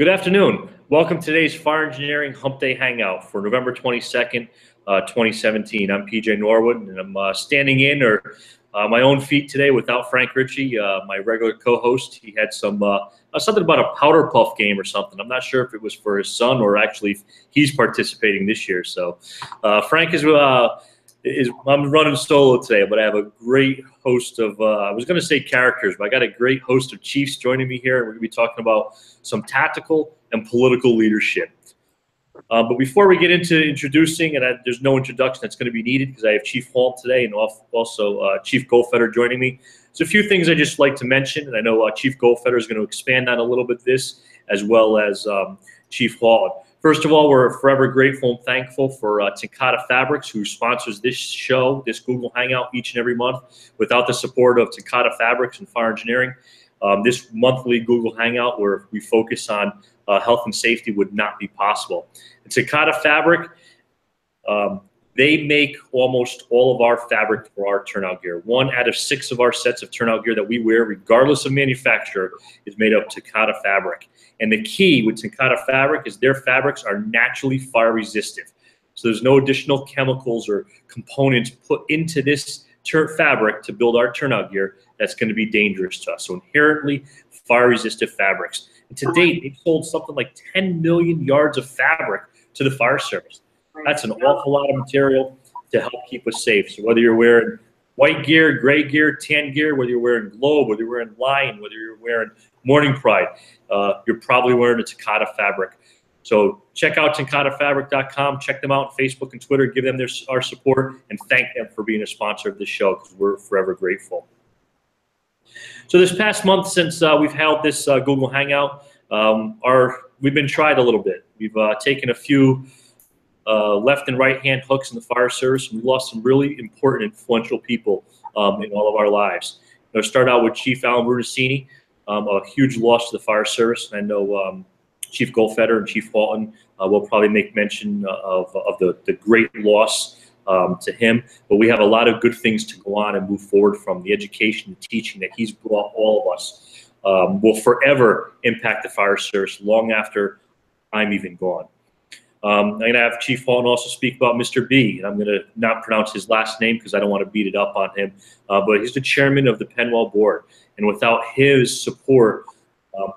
Good afternoon. Welcome to today's Fire Engineering Humpday Hangout for November 22nd, 2017. I'm P.J. Norwood, and I'm standing in my own feet today without Frank Ricci, my regular co-host. He had something about a powder puff game or something. I'm not sure if it was for his son or actually he's participating this year. So Frank I'm running solo today, but I have a great host of, I was going to say characters, but I got a great host of chiefs joining me here. We're going to be talking about some tactical and political leadership. But before we get into introducing, and there's no introduction that's going to be needed because I have Chief Hall today and also Chief Goldfeder joining me. There's a few things I just like to mention, and I know Chief Goldfeder is going to expand on a little bit this, as well as Chief Hall. First of all, we're forever grateful and thankful for Tenkada Fabrics, who sponsors this show, this Google Hangout, each and every month. Without the support of Tenkada Fabrics and Fire Engineering, this monthly Google Hangout, where we focus on health and safety, would not be possible. And Tenkada Fabric, they make almost all of our fabric for our turnout gear. 1 out of 6 of our sets of turnout gear that we wear, regardless of manufacturer, is made of Tenkada fabric. And the key with Tenkada fabric is their fabrics are naturally fire resistant. So there's no additional chemicals or components put into this fabric to build our turnout gear that's going to be dangerous to us. So inherently fire resistant fabrics. And to date, they've sold something like 10 million yards of fabric to the fire service. That's an awful lot of material to help keep us safe. So whether you're wearing white gear, gray gear, tan gear, whether you're wearing Globe, whether you're wearing Lion, whether you're wearing Morning Pride, you're probably wearing a Tenkada fabric. So check out TenkadaFabric.com. Check them out on Facebook and Twitter. Give them our support and thank them for being a sponsor of this show, because we're forever grateful. So this past month, since we've held this Google Hangout, we've been tried a little bit. We've taken a few left and right hand hooks in the fire service. We lost some really important, influential people in all of our lives. I'll start out with Chief Alan Brunacini, a huge loss to the fire service. I know Chief Goldfeder and Chief Halton will probably make mention of the great loss to him. But we have a lot of good things to go on and move forward from. The education and teaching that he's brought all of us will forever impact the fire service long after I'm even gone. I'm going to have Chief Halton also speak about Mr. B, and I'm going to not pronounce his last name because I don't want to beat it up on him, but he's the chairman of the Penwell board, and without his support,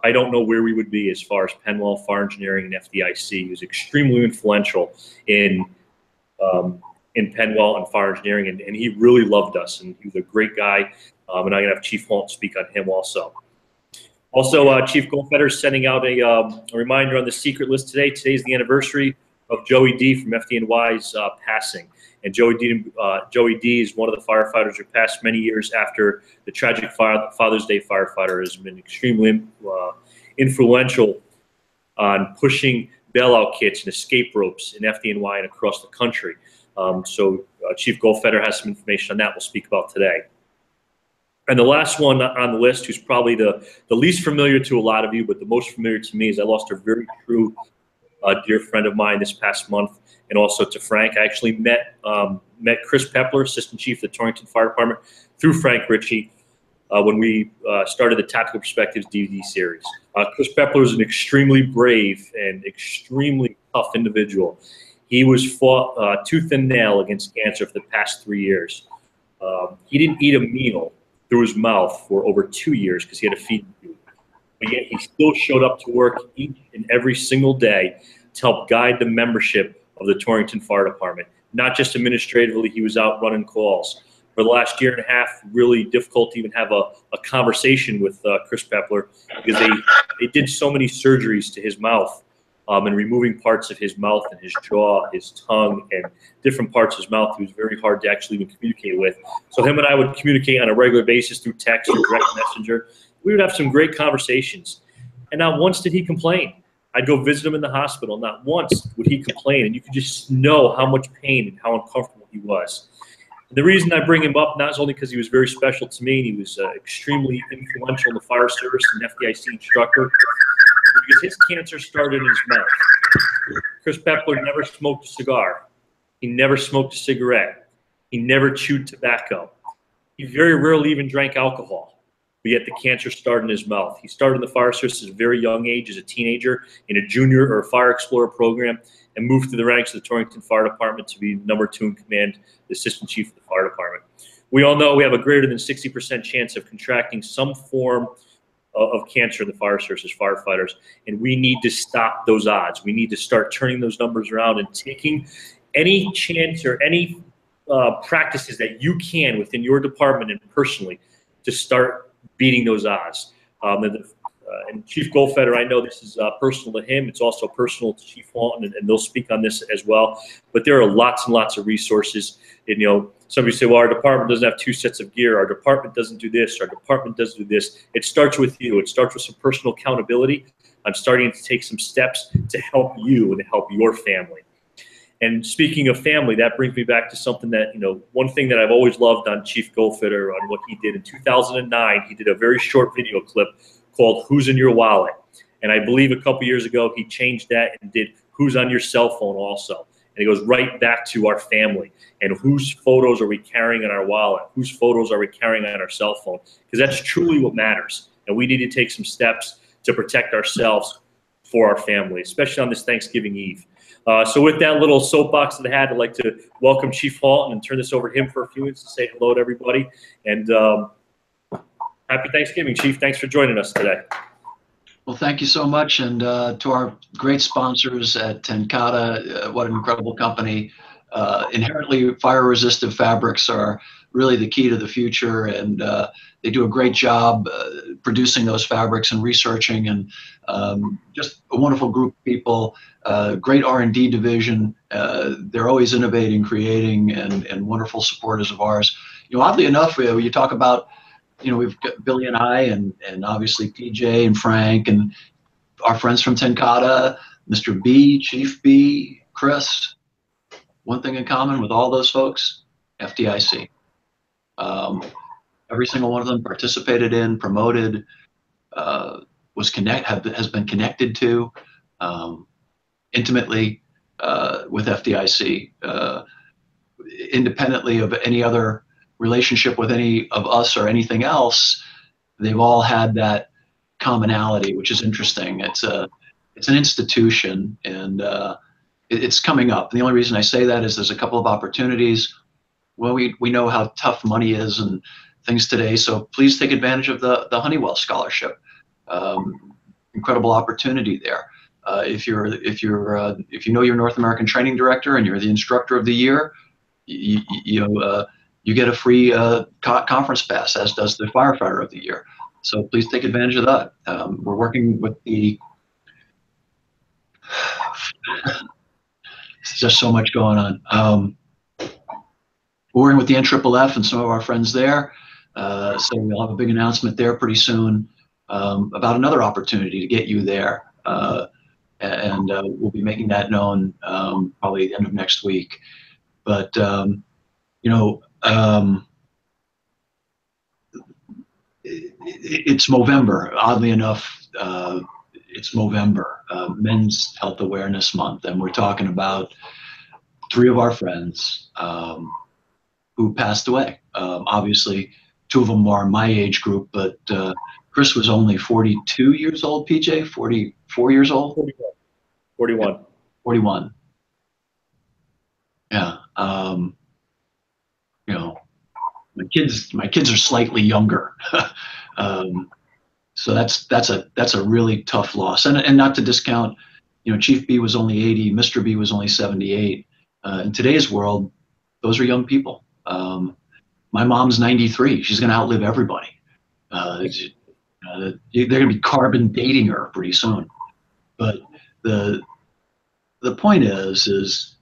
I don't know where we would be as far as Penwell, Fire Engineering, and FDIC. He was extremely influential in Penwell and Fire Engineering, and he really loved us, and he was a great guy, and I'm going to have Chief Halton speak on him also. Also, Chief Goldfeder is sending out a reminder on the secret list today. Today's the anniversary of Joey D from FDNY's passing. And Joey D is one of the firefighters who passed many years after the tragic Father's Day firefighter. Has been extremely influential on pushing bailout kits and escape ropes in FDNY and across the country. So Chief Goldfeder has some information on that we'll speak about today. And the last one on the list, who's probably the least familiar to a lot of you, but the most familiar to me, is I lost a very true dear friend of mine this past month, and also to Frank. I actually met Chris Pepler, Assistant Chief of the Torrington Fire Department, through Frank Ricci when we started the Tactical Perspectives DVD series. Chris Pepler is an extremely brave and extremely tough individual. He was fought tooth and nail against cancer for the past 3 years. He didn't eat a meal through his mouth for over 2 years because he had a feeding tube. But yet he still showed up to work each and every single day to help guide the membership of the Torrington Fire Department. Not just administratively, he was out running calls. For the last year and a half, really difficult to even have a conversation with Chris Pepler, because they did so many surgeries to his mouth and removing parts of his mouth and his jaw, his tongue, and different parts of his mouth. He was very hard to actually even communicate with. So him and I would communicate on a regular basis through text or direct messenger. We would have some great conversations. And not once did he complain. I'd go visit him in the hospital. Not once would he complain. And you could just know how much pain and how uncomfortable he was. And the reason I bring him up, not only because he was very special to me and he was extremely influential in the fire service and FDIC instructor, because his cancer started in his mouth. Chris Pepler never smoked a cigar. He never smoked a cigarette. He never chewed tobacco. He very rarely even drank alcohol. but yet the cancer started in his mouth. He started in the fire service at a very young age as a teenager in a junior or fire explorer program, and moved through the ranks of the Torrington Fire Department to be #2 in command, the assistant chief of the fire department. We all know we have a greater than 60% chance of contracting some form of cancer in the fire service as firefighters, and we need to stop those odds. We need to start turning those numbers around and taking any chance or any practices that you can within your department and personally to start beating those odds. And Chief Goldfeder, I know this is personal to him. It's also personal to Chief Walton, and they'll speak on this as well. But there are lots and lots of resources. And, you know, somebody say, well, our department doesn't have 2 sets of gear. Our department doesn't do this. Our department doesn't do this. It starts with you. It starts with some personal accountability. I'm starting to take some steps to help you and to help your family. And speaking of family, that brings me back to something that, you know, one thing that I've always loved on Chief Goldfeder, on what he did in 2009, he did a very short video clip called Who's in Your Wallet? And I believe a couple years ago, he changed that and did Who's on Your Cell Phone also. And it goes right back to our family and whose photos are we carrying in our wallet? Whose photos are we carrying on our cell phone? Because that's truly what matters. And we need to take some steps to protect ourselves for our family, especially on this Thanksgiving Eve. So with that little soapbox that I had, I'd like to welcome Chief Walton and turn this over to him for a few minutes to say hello to everybody. And happy Thanksgiving, Chief. Thanks for joining us today. Well, thank you so much. And to our great sponsors at Tenkada, what an incredible company. Inherently fire-resistant fabrics are really the key to the future, and they do a great job producing those fabrics and researching, and just a wonderful group of people, great R&D division. They're always innovating, creating, and wonderful supporters of ours. You know, oddly enough, you talk about, you know, we've got Billy and I, and obviously PJ and Frank and our friends from Tenkada, Mr. B, Chief B, Chris. One thing in common with all those folks, FDIC. Every single one of them participated in, promoted, has been connected to intimately with FDIC, independently of any other relationship with any of us or anything else. They've all had that commonality, which is interesting. It's an institution, and it's coming up. And the only reason I say that is there's a couple of opportunities. Well, we know how tough money is and things today, so please take advantage of the Honeywell scholarship. Incredible opportunity there. If you know your North American training director and you're the instructor of the year, you get a free conference pass, as does the firefighter of the year. So please take advantage of that. We're working with the. There's just so much going on. We're working with the NFFF and some of our friends there. So we'll have a big announcement there pretty soon about another opportunity to get you there. And we'll be making that known probably the end of next week. But, it's Movember. Oddly enough, it's Movember, Men's Health Awareness Month. And we're talking about 3 of our friends who passed away. Obviously, 2 of them are my age group, but Chris was only 42 years old, PJ, 44 years old? 41. 41. Yeah. My kids are slightly younger. So that's a really tough loss. And not to discount, Chief B was only 80, Mr. B was only 78. In today's world, those are young people. My mom's 93. She's going to outlive everybody. They're going to be carbon dating her pretty soon. But the point is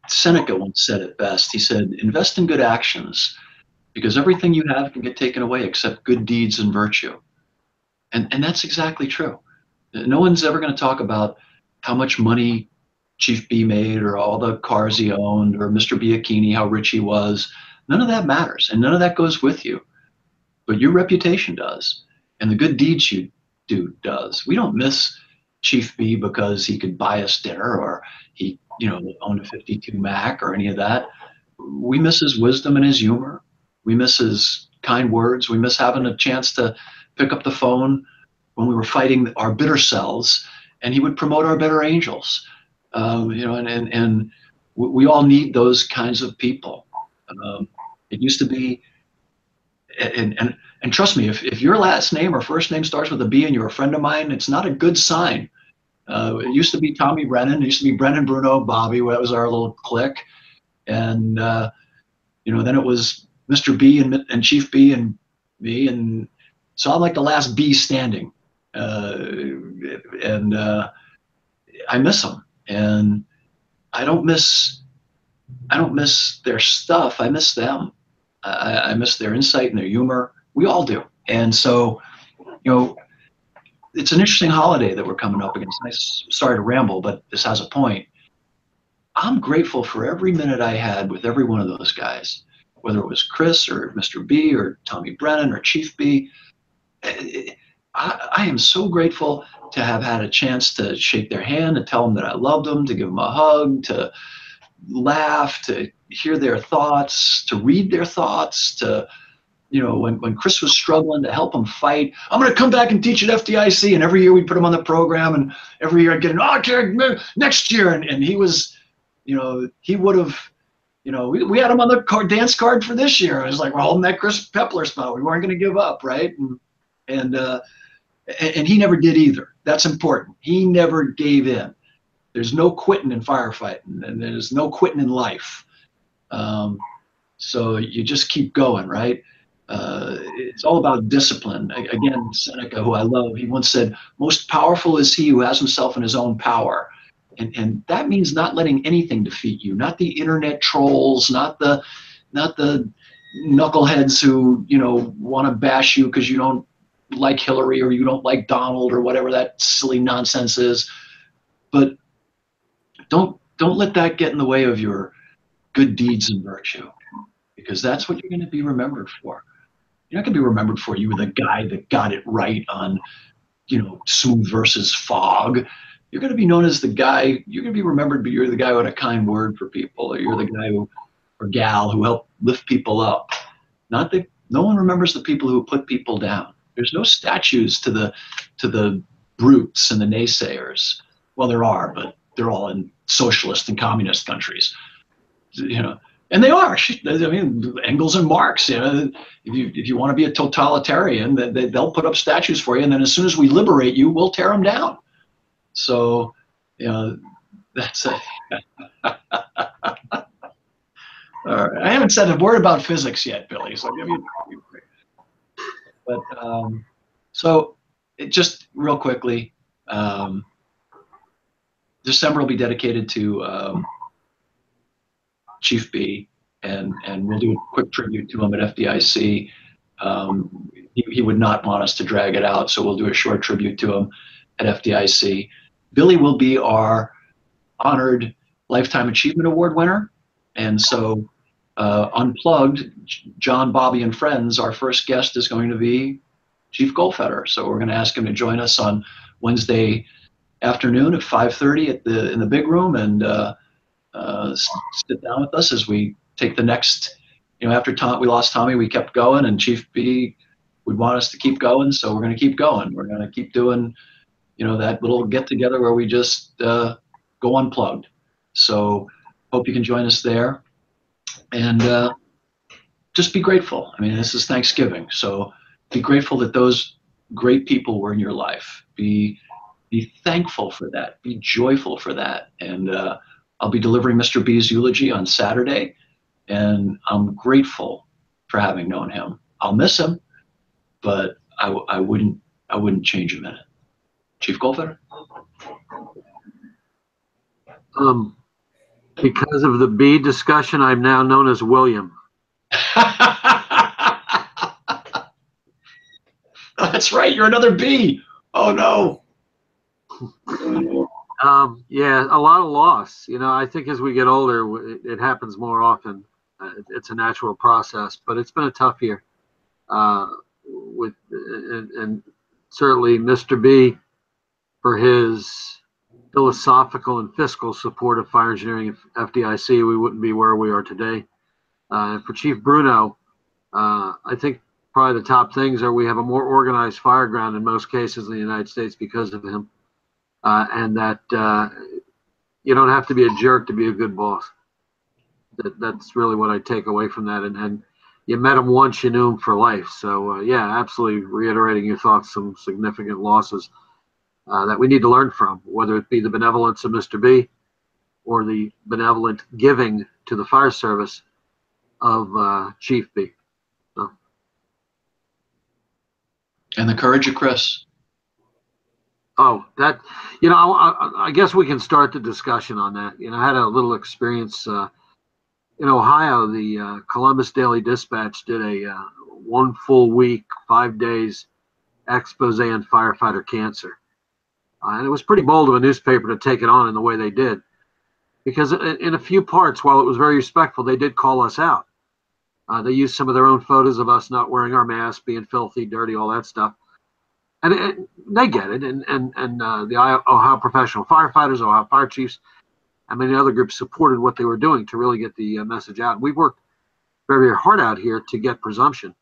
Seneca once said it best. He said, invest in good actions, because everything you have can get taken away except good deeds and virtue. And that's exactly true. No one's ever going to talk about how much money Chief B made, or all the cars he owned, or Mr. Biacchini, how rich he was. None of that matters, and none of that goes with you. But your reputation does, and the good deeds you do does. We don't miss Chief B because he could buy us dinner, or he owned a 52 Mac or any of that. We miss his wisdom and his humor. We miss his kind words. We miss having a chance to pick up the phone when we were fighting our bitter selves, and he would promote our better angels. You know, and we all need those kinds of people. It used to be, and trust me, if your last name or first name starts with a B and you're a friend of mine, it's not a good sign. It used to be Tommy Brennan. It used to be Brennan, Bruno, Bobby. That was our little clique. And, you know, then it was Mr. B and Chief B and me. And so I'm like the last B standing. And I miss them. And I don't miss their stuff. I miss them. I miss their insight and their humor. We all do. And so, you know, it's an interesting holiday that we're coming up against. Sorry to ramble, but this has a point. I'm grateful for every minute I had with every one of those guys, whether it was Chris or Mr. B or Tommy Brennan or Chief B. I am so grateful to have had a chance to shake their hand, to tell them that I loved them, to give them a hug, to laugh, to hear their thoughts, to read their thoughts, to, you know, when Chris was struggling, to help him fight. I'm going to come back and teach at FDIC. And every year we put him on the program, and every year I'd get an, oh, okay, next year. And he was, you know, he would have, you know, we had him on the dance card for this year. It was like, we're holding that Chris Pepler spot. We weren't going to give up, right? And he never did either. That's important. He never gave in. There's no quitting in firefighting, and there's no quitting in life. So you just keep going, right? It's all about discipline. Again, Seneca, who I love, he once said, most powerful is he who has himself in his own power. And that means not letting anything defeat you, not the internet trolls, not the knuckleheads who, you know, want to bash you because you don't like Hillary or you don't like Donald or whatever that silly nonsense is. But don't let that get in the way of your good deeds and virtue, because that's what you're going to be remembered for. You're not going to be remembered for you were the guy that got it right on, you know, Smooth versus Fog. You're going to be known as the guy. You're going to be remembered, but you're the guy who had a kind word for people, or you're the guy who, or gal who helped lift people up. Not that no one remembers the people who put people down. There's no statues to the brutes and the naysayers. Well, there are, but they're all in socialist and communist countries, you know. And they are. I mean, Engels and Marx. You know, if you want to be a totalitarian, they'll put up statues for you, and then as soon as we liberate you, we'll tear them down. So, you know, that's it. All right. I haven't said a word about physics yet, Billy. So, but so it just real quickly, December will be dedicated to Chief B, and we'll do a quick tribute to him at FDIC. He would not want us to drag it out, so we'll do a short tribute to him at FDIC. Billy will be our honored Lifetime Achievement Award winner, and so Unplugged, John, Bobby, and Friends, our first guest is going to be Chief Goldfeder. So we're going to ask him to join us on Wednesday afternoon at 5:30 in the big room, and sit down with us as we take the next, you know, after we lost Tommy, we kept going, and Chief B would want us to keep going, so we're going to keep going. We're going to keep doing, you know, that little get together where we just go unplugged. So hope you can join us there, and just be grateful. I mean, this is Thanksgiving, so be grateful that those great people were in your life. Be thankful for that. Be joyful for that. And I'll be delivering Mr. B's eulogy on Saturday, and I'm grateful for having known him. I'll miss him, but I wouldn't change a minute. Chief Goldfeder? Because of the B discussion, I'm now known as William. That's right. You're another B. Oh no. Yeah, a lot of loss. You know, I think as we get older, it happens more often. It's a natural process, but it's been a tough year. And certainly Mr. B, for his philosophical and fiscal support of fire engineering at FDIC, we wouldn't be where we are today. For Chief Bruno, I think probably the top things are we have a more organized fire ground in most cases in the United States because of him, and that you don't have to be a jerk to be a good boss. That's really what I take away from that. And you met him once, you knew him for life. So yeah, absolutely reiterating your thoughts, some significant losses that we need to learn from, whether it be the benevolence of Mr. B or the benevolent giving to the fire service of Chief B. So. And the courage of Chris. Oh, that, you know, I guess we can start the discussion on that. You know, I had a little experience in Ohio. The Columbus Daily Dispatch did a 1 full week, 5 days expose on firefighter cancer. And it was pretty bold of a newspaper to take it on in the way they did. Because in a few parts, while it was very respectful, they did call us out. They used some of their own photos of us not wearing our masks, being filthy, dirty, all that stuff. And they get it. And the Ohio Professional Firefighters, Ohio Fire Chiefs, and many other groups supported what they were doing to really get the message out. We've worked very, very hard out here to get presumption.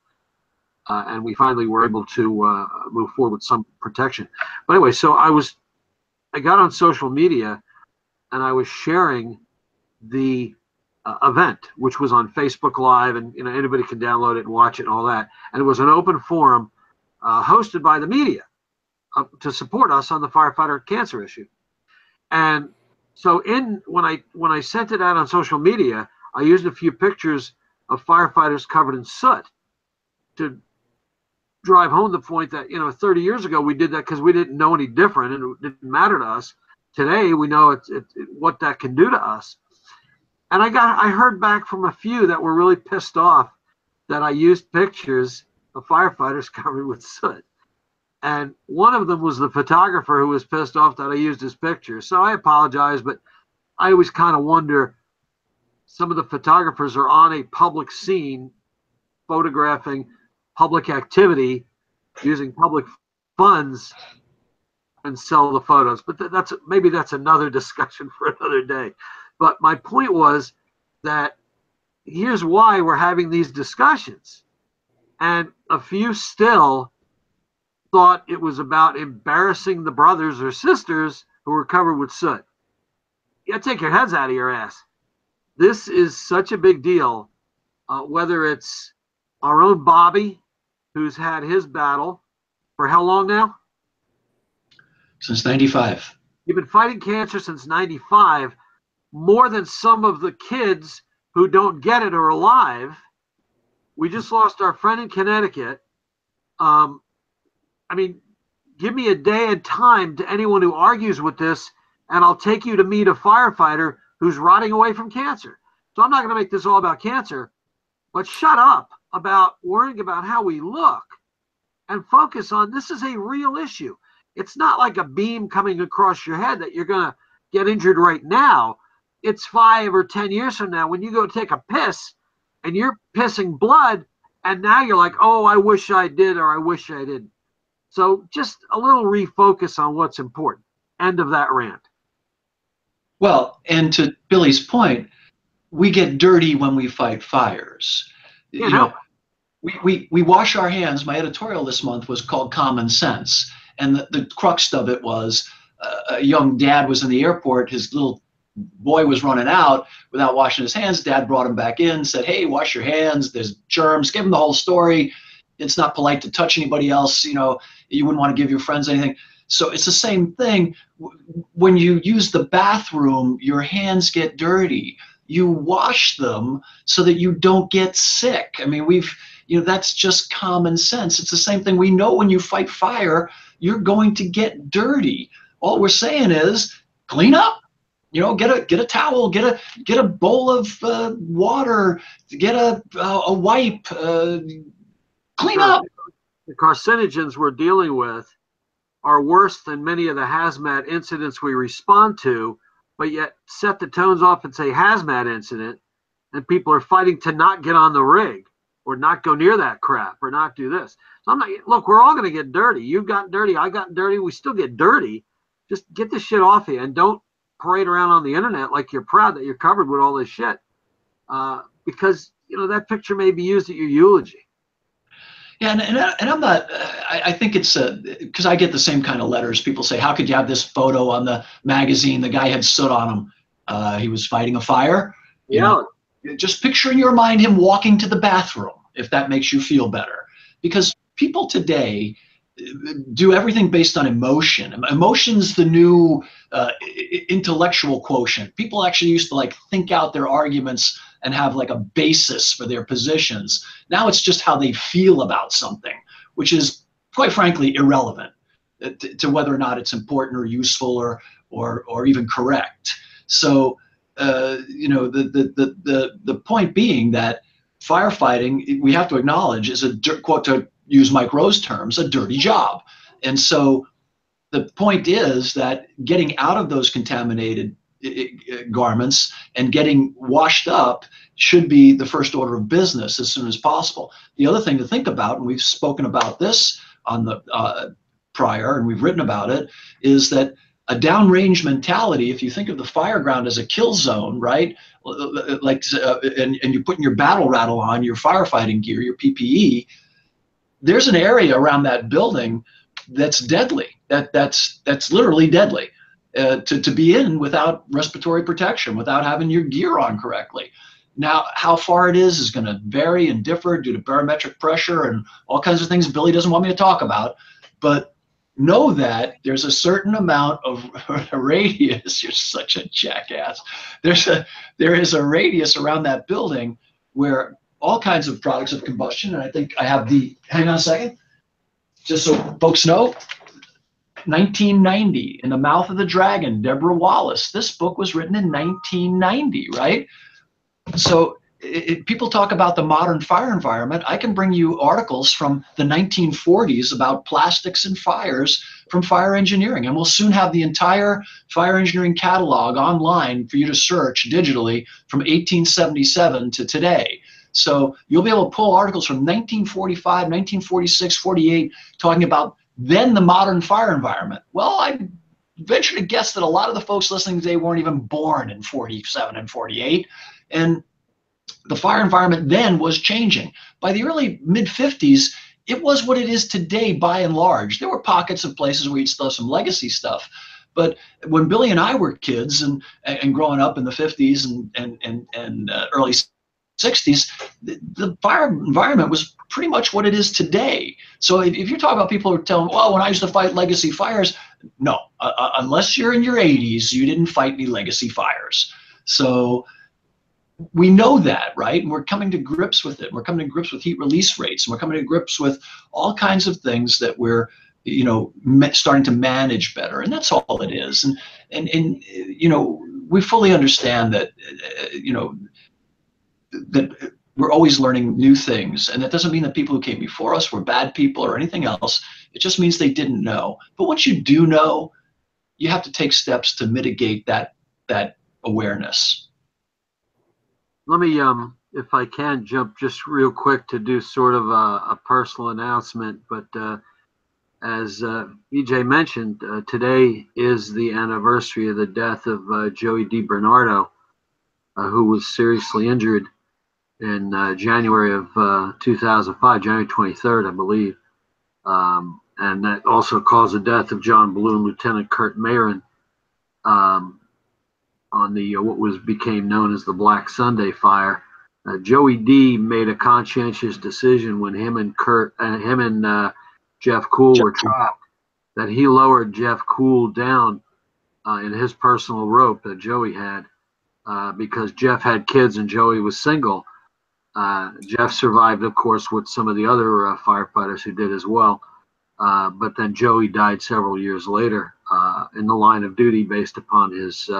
And we finally were able to move forward with some protection. But anyway, so I got on social media and I was sharing the event, which was on Facebook Live, and you know anybody can download it and watch it and all that. And it was an open forum hosted by the media to support us on the firefighter cancer issue. And so when I sent it out on social media, I used a few pictures of firefighters covered in soot to drive home the point that, you know, 30 years ago we did that because we didn't know any different and it didn't matter to us. Today we know what that can do to us. And I heard back from a few that were really pissed off that I used pictures of firefighters covered with soot. And one of them was the photographer who was pissed off that I used his picture. So I apologize, but I always kind of wonder, some of the photographers are on a public scene photographing public activity using public funds and sell the photos. But maybe that's another discussion for another day. But my point was that here's why we're having these discussions. And a few still thought it was about embarrassing the brothers or sisters who were covered with soot. You gotta take your heads out of your ass. This is such a big deal, whether it's our own Bobby, who's had his battle for how long now? Since 95. You've been fighting cancer since 95, more than some of the kids who don't get it are alive. We just lost our friend in Connecticut. I mean, give me a day and time to anyone who argues with this, and I'll take you to meet a firefighter who's rotting away from cancer. So I'm not going to make this all about cancer, but shut up about worrying about how we look and focus on this is a real issue. It's not like a beam coming across your head that you're going to get injured right now. It's 5 or 10 years from now when you go take a piss and you're pissing blood, and now you're like, oh, I wish I did or I wish I didn't. So just a little refocus on what's important. End of that rant. Well, and to Billy's point, we get dirty when we fight fires. You know, we wash our hands. My editorial this month was called Common Sense. And the crux of it was a young dad was in the airport. His little boy was running out without washing his hands. Dad brought him back in, said, hey, wash your hands. There's germs. Give him the whole story. It's not polite to touch anybody else. You know, you wouldn't want to give your friends anything. So it's the same thing. When you use the bathroom, your hands get dirty. You wash them so that you don't get sick. I mean, that's just common sense. It's the same thing. We know when you fight fire, you're going to get dirty. All we're saying is clean up. You know, get a towel, get a bowl of water, get a wipe, clean up. The carcinogens we're dealing with are worse than many of the hazmat incidents we respond to, but yet set the tones off and say hazmat incident, and people are fighting to not get on the rig or not go near that crap or not do this. So look, we're all going to get dirty. You've gotten dirty. I got dirty. We still get dirty. Just get this shit off you and don't parade around on the internet like you're proud that you're covered with all this shit. Because, you know, that picture may be used at your eulogy. Yeah, and I'm not. I think it's because I get the same kind of letters. People say, "How could you have this photo on the magazine? The guy had soot on him. He was fighting a fire." You know, just picture in your mind him walking to the bathroom, if that makes you feel better. Because people today do everything based on emotion. Emotion's the new intellectual quotient. People actually used to like think out their arguments and have like a basis for their positions. Now it's just how they feel about something, which is quite frankly irrelevant to whether or not it's important or useful or even correct. So you know, the point being that firefighting, we have to acknowledge, is a quote, to use Mike Rowe's terms, a dirty job. And so the point is that getting out of those contaminated garments and getting washed up should be the first order of business as soon as possible. The other thing to think about, and we've spoken about this on the prior, and we've written about it, is that a downrange mentality, if you think of the fire ground as a kill zone, right? Like, and you're putting your battle rattle on, your firefighting gear, your PPE, there's an area around that building that's deadly. That's literally deadly to be in without respiratory protection, without having your gear on correctly. Now, how far it is going to vary and differ due to barometric pressure and all kinds of things Billy doesn't want me to talk about. But know that there's a certain amount of radius. You're such a jackass. There is a radius around that building where all kinds of products of combustion, and I think I have the, hang on a second, just so folks know, 1990, In the Mouth of the Dragon, Deborah Wallace. This book was written in 1990, right? So people talk about the modern fire environment. I can bring you articles from the 1940s about plastics and fires from fire engineering, and we'll soon have the entire fire engineering catalog online for you to search digitally from 1877 to today. So you'll be able to pull articles from 1945, 1946, 48, talking about then the modern fire environment. Well, I venture to guess that a lot of the folks listening today weren't even born in 47 and 48. And the fire environment then was changing. By the early mid-50s, it was what it is today by and large. There were pockets of places where you'd still have some legacy stuff. But when Billy and I were kids and growing up in the 50s and early 60s, the fire environment was pretty much what it is today. So if you're talking about people who are telling, well, when I used to fight legacy fires, no, unless you're in your 80s, you didn't fight any legacy fires. So we know that, right? And we're coming to grips with it. We're coming to grips with heat release rates, and we're coming to grips with all kinds of things that we're, you know, starting to manage better. And that's all it is. And you know, we fully understand that, you know, that we're always learning new things. And that doesn't mean that people who came before us were bad people or anything else. It just means they didn't know. But once you do know, you have to take steps to mitigate that awareness. Let me, if I can, jump just real quick to do sort of a personal announcement. But as PJ mentioned, today is the anniversary of the death of Joey DiBernardo, who was seriously injured in January of 2005, January 23rd, I believe. And that also caused the death of John Bloom, Lieutenant Kurt Mayron, on the what became known as the Black Sunday fire. Joey D made a conscientious decision when him and Jeff Kuhl were trapped, that he lowered Jeff Kuhl down in his personal rope that Joey had, because Jeff had kids and Joey was single. Jeff survived, of course, with some of the other firefighters who did as well. But then Joey died several years later in the line of duty based upon his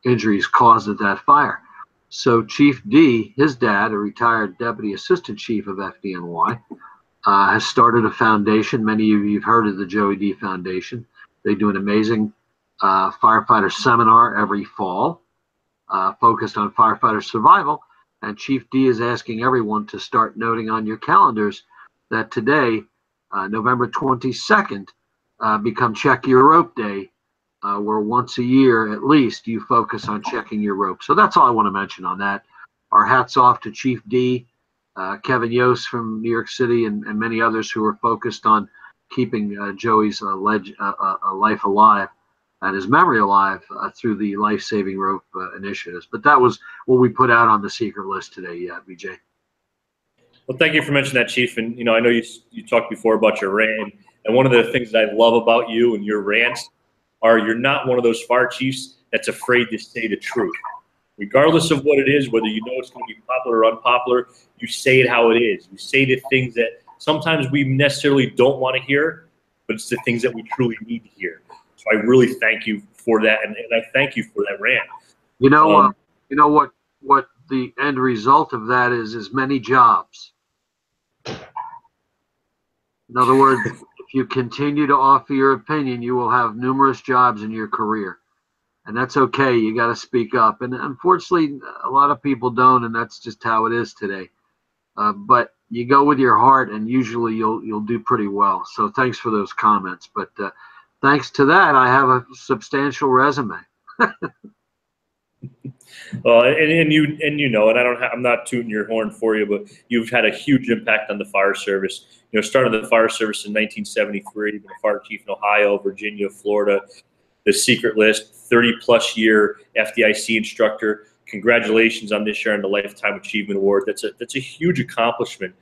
injuries caused at that fire. So Chief D, his dad, a retired Deputy Assistant Chief of FDNY, has started a foundation. Many of you have heard of the Joey D Foundation. They do an amazing firefighter seminar every fall focused on firefighter survival. And Chief D is asking everyone to start noting on your calendars that today, November 22nd, become Check Your Rope Day, where once a year at least you focus on checking your rope. So that's all I want to mention on that. Our hats off to Chief D. Kevin Yost from New York City, and many others who were focused on keeping Joey's life alive and his memory alive through the life-saving rope initiatives. But that was what we put out on the secret list today, BJ. Well, thank you for mentioning that, Chief. And, I know you talked before about your rant. And one of the things that I love about you and your rants are you're not one of those fire chiefs that's afraid to say the truth. Regardless of what it is, whether you know it's going to be popular or unpopular, you say it how it is. You say the things that sometimes we necessarily don't want to hear, but it's the things that we truly need to hear. So I really thank you for that, and I thank you for that rant. You know what the end result of that is many jobs. In other words, if you continue to offer your opinion, you will have numerous jobs in your career. And that's okay. You got to speak up. And unfortunately, a lot of people don't, and that's just how it is today. But you go with your heart, and usually you'll do pretty well. So thanks for those comments. But thanks to that, I have a substantial resume. Well, and you know, and I'm not tooting your horn for you, but you've had a huge impact on the fire service. Started the fire service in 1973. You've been a fire chief in Ohio, Virginia, Florida. The secret list, 30-plus year FDIC instructor. Congratulations on this year on the Lifetime Achievement Award. That's a huge accomplishment.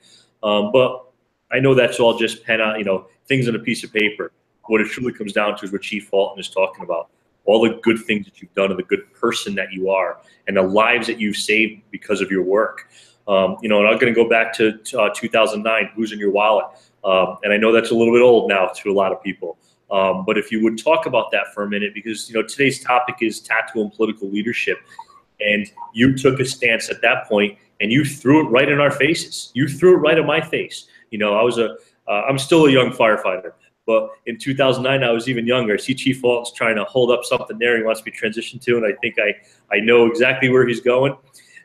But I know that's all just pen on, things on a piece of paper. What it truly comes down to is what Chief Fulton is talking about. All the good things that you've done and the good person that you are and the lives that you've saved because of your work. And I'm going to go back to 2009, Who's in Your Wallet? And I know that's a little bit old now to a lot of people. But if you would talk about that for a minute, because today's topic is tactical and political leadership, and you took a stance at that point, and you threw it right in our faces. You threw it right in my face. I'm still a young firefighter, but in 2009 I was even younger. I see Chief Fulton's trying to hold up something there he wants me to transition to, and I think I know exactly where he's going.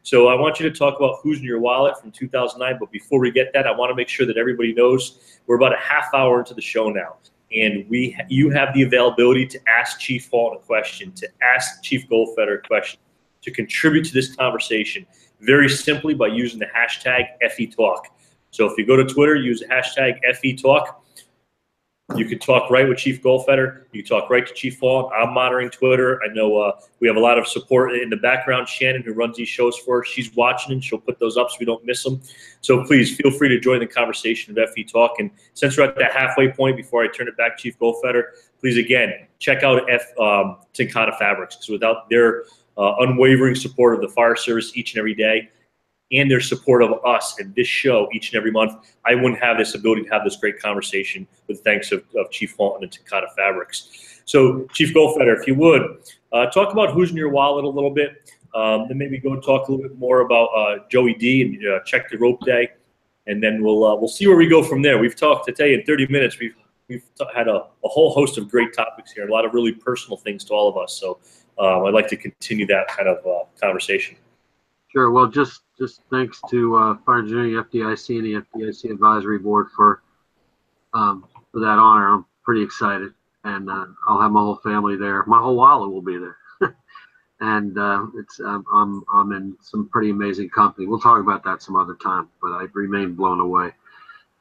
So I want you to talk about Who's in Your Wallet from 2009. But before we get that, I want to make sure that everybody knows we're about a half hour into the show now. And you have the availability to ask Chief Fulton a question, to ask Chief Goldfeder a question, to contribute to this conversation very simply by using the hashtag FETalk. So if you go to Twitter, use the hashtag FETalk. You can talk right with Chief Goldfeder. You can talk right to Chief Fulton. I'm monitoring Twitter. I know we have a lot of support in the background. Shannon, who runs these shows for us, she's watching and she'll put those up so we don't miss them. So please feel free to join the conversation of FE Talk. And since we're at that halfway point before I turn it back to Chief Goldfeder, please, again, check out Tenkada Fabrics, because without their unwavering support of the fire service each and every day, and their support of us and this show each and every month, I wouldn't have this ability to have this great conversation with thanks of Chief Fulton and Tenkada Fabrics. So, Chief Goldfeder, if you would, talk about Who's in Your Wallet a little bit, then maybe go and talk a little bit more about Joey D and Check the Rope Day, and then we'll see where we go from there. We've talked today in 30 minutes. We've had a whole host of great topics here, a lot of really personal things to all of us. So I'd like to continue that kind of conversation. Sure. Well, just thanks to Fire Engineering, FDIC, and the FDIC Advisory Board for that honor. I'm pretty excited, and I'll have my whole family there. My whole wallet will be there, and I'm in some pretty amazing company. We'll talk about that some other time, but I remain blown away.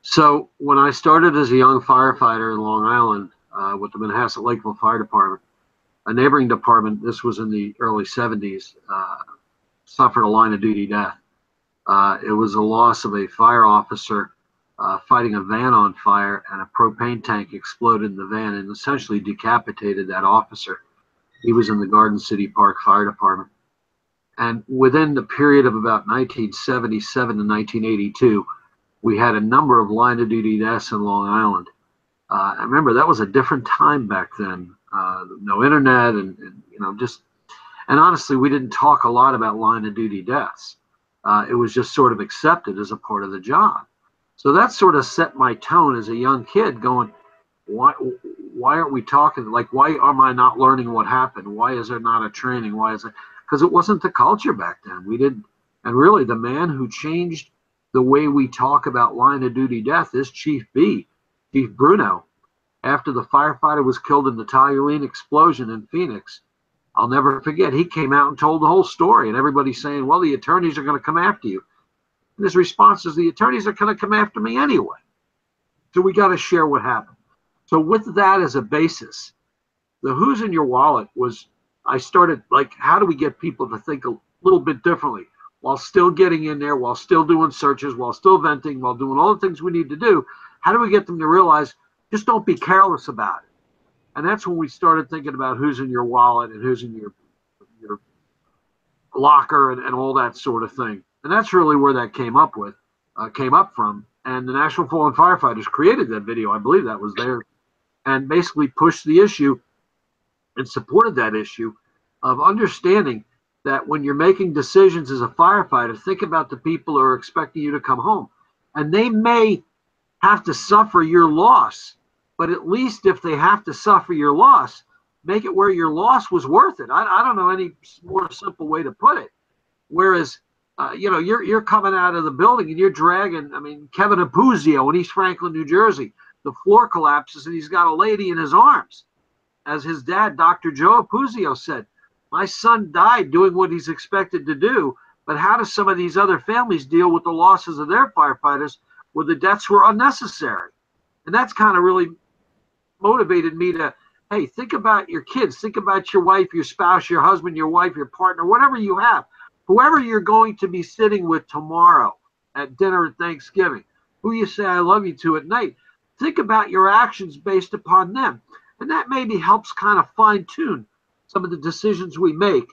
So when I started as a young firefighter in Long Island with the Manhasset Lakeville Fire Department, a neighboring department, this was in the early 70s, suffered a line of duty death. It was a loss of a fire officer fighting a van on fire, and a propane tank exploded in the van and essentially decapitated that officer. He was in the Garden City Park Fire Department. And within the period of about 1977 to 1982, we had a number of line of duty deaths in Long Island. I remember that was a different time back then. No internet and and honestly, we didn't talk a lot about line of duty deaths. It was just sort of accepted as a part of the job. So that sort of set my tone as a young kid going, why aren't we talking? Like, why am I not learning what happened? Why is there not a training? Why is it? Because it wasn't the culture back then. We didn't. And really, the man who changed the way we talk about line of duty death is Chief Bruno. After the firefighter was killed in the toluene explosion in Phoenix, I'll never forget, he came out and told the whole story, and everybody's saying, well, the attorneys are going to come after you. And his response is, the attorneys are going to come after me anyway. So we got to share what happened. So with that as a basis, the who's in your wallet was, I started like, how do we get people to think a little bit differently while still getting in there, while still doing searches, while still venting, while doing all the things we need to do? How do we get them to realize, just don't be careless about it? And that's when we started thinking about who's in your wallet and who's in your locker and all that sort of thing. And that's really where that came up from. And the National Fallen Firefighters created that video. I believe that was there, and basically pushed the issue and supported that issue of understanding that when you're making decisions as a firefighter, think about the people who are expecting you to come home. And they may have to suffer your loss, but at least if they have to suffer your loss, make it where your loss was worth it. I don't know any more simple way to put it. Whereas, you're coming out of the building and you're dragging, Kevin Apuzio in East Franklin, New Jersey, the floor collapses and he's got a lady in his arms. As his dad, Dr. Joe Apuzio, said, my son died doing what he's expected to do, but how do some of these other families deal with the losses of their firefighters where the deaths were unnecessary? And that's kind of really motivated me to, hey, think about your kids, think about your wife, your spouse, your husband, your wife, your partner, whatever you have, whoever you're going to be sitting with tomorrow at dinner at Thanksgiving, who you say I love you to at night. Think about your actions based upon them. And that maybe helps kind of fine tune some of the decisions we make.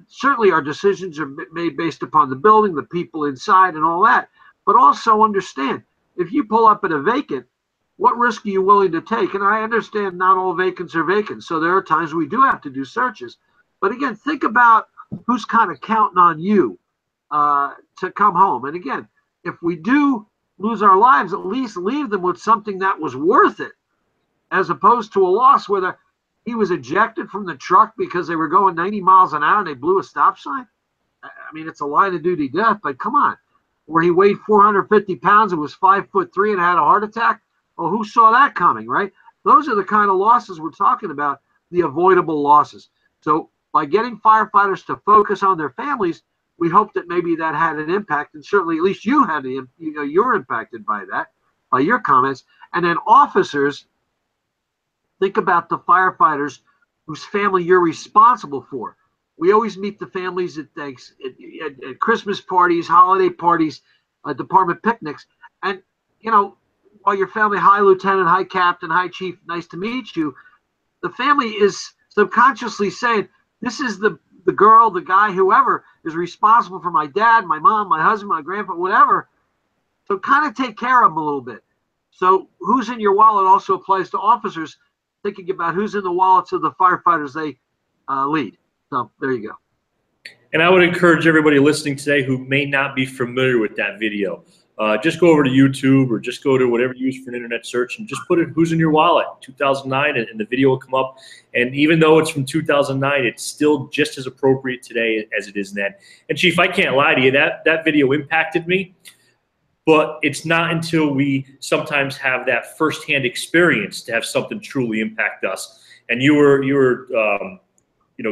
Certainly our decisions are made based upon the building, the people inside and all that. But also understand, if you pull up at a vacant, what risk are you willing to take? And I understand not all vacants are vacant. So there are times we do have to do searches. But again, think about who's kind of counting on you to come home. And again, if we do lose our lives, at least leave them with something that was worth it, as opposed to a loss where he was ejected from the truck because they were going 90 miles an hour and they blew a stop sign. It's a line of duty death, but come on. Where he weighed 450 pounds and was 5'3" and had a heart attack. Well, who saw that coming, right? Those are the kind of losses we're talking about, the avoidable losses. So by getting firefighters to focus on their families, we hope that maybe that had an impact, and certainly at least you had you're impacted by that, by your comments. And then officers, think about the firefighters whose family you're responsible for. We always meet the families at Christmas parties, holiday parties, department picnics. And, while your family, hi, Lieutenant, hi, Captain, hi, Chief, nice to meet you, the family is subconsciously saying, this is the girl, the guy, whoever is responsible for my dad, my mom, my husband, my grandpa, whatever. So kind of take care of them a little bit. So who's in your wallet also applies to officers, thinking about who's in the wallets of the firefighters they lead. So there you go. And I would encourage everybody listening today who may not be familiar with that video, just go over to YouTube or just go to whatever you use for an internet search and just put in who's in your wallet 2009 and the video will come up. And even though it's from 2009, it's still just as appropriate today as it is then. And Chief, I can't lie to you, that video impacted me. But it's not until we sometimes have that firsthand experience to have something truly impact us. And you were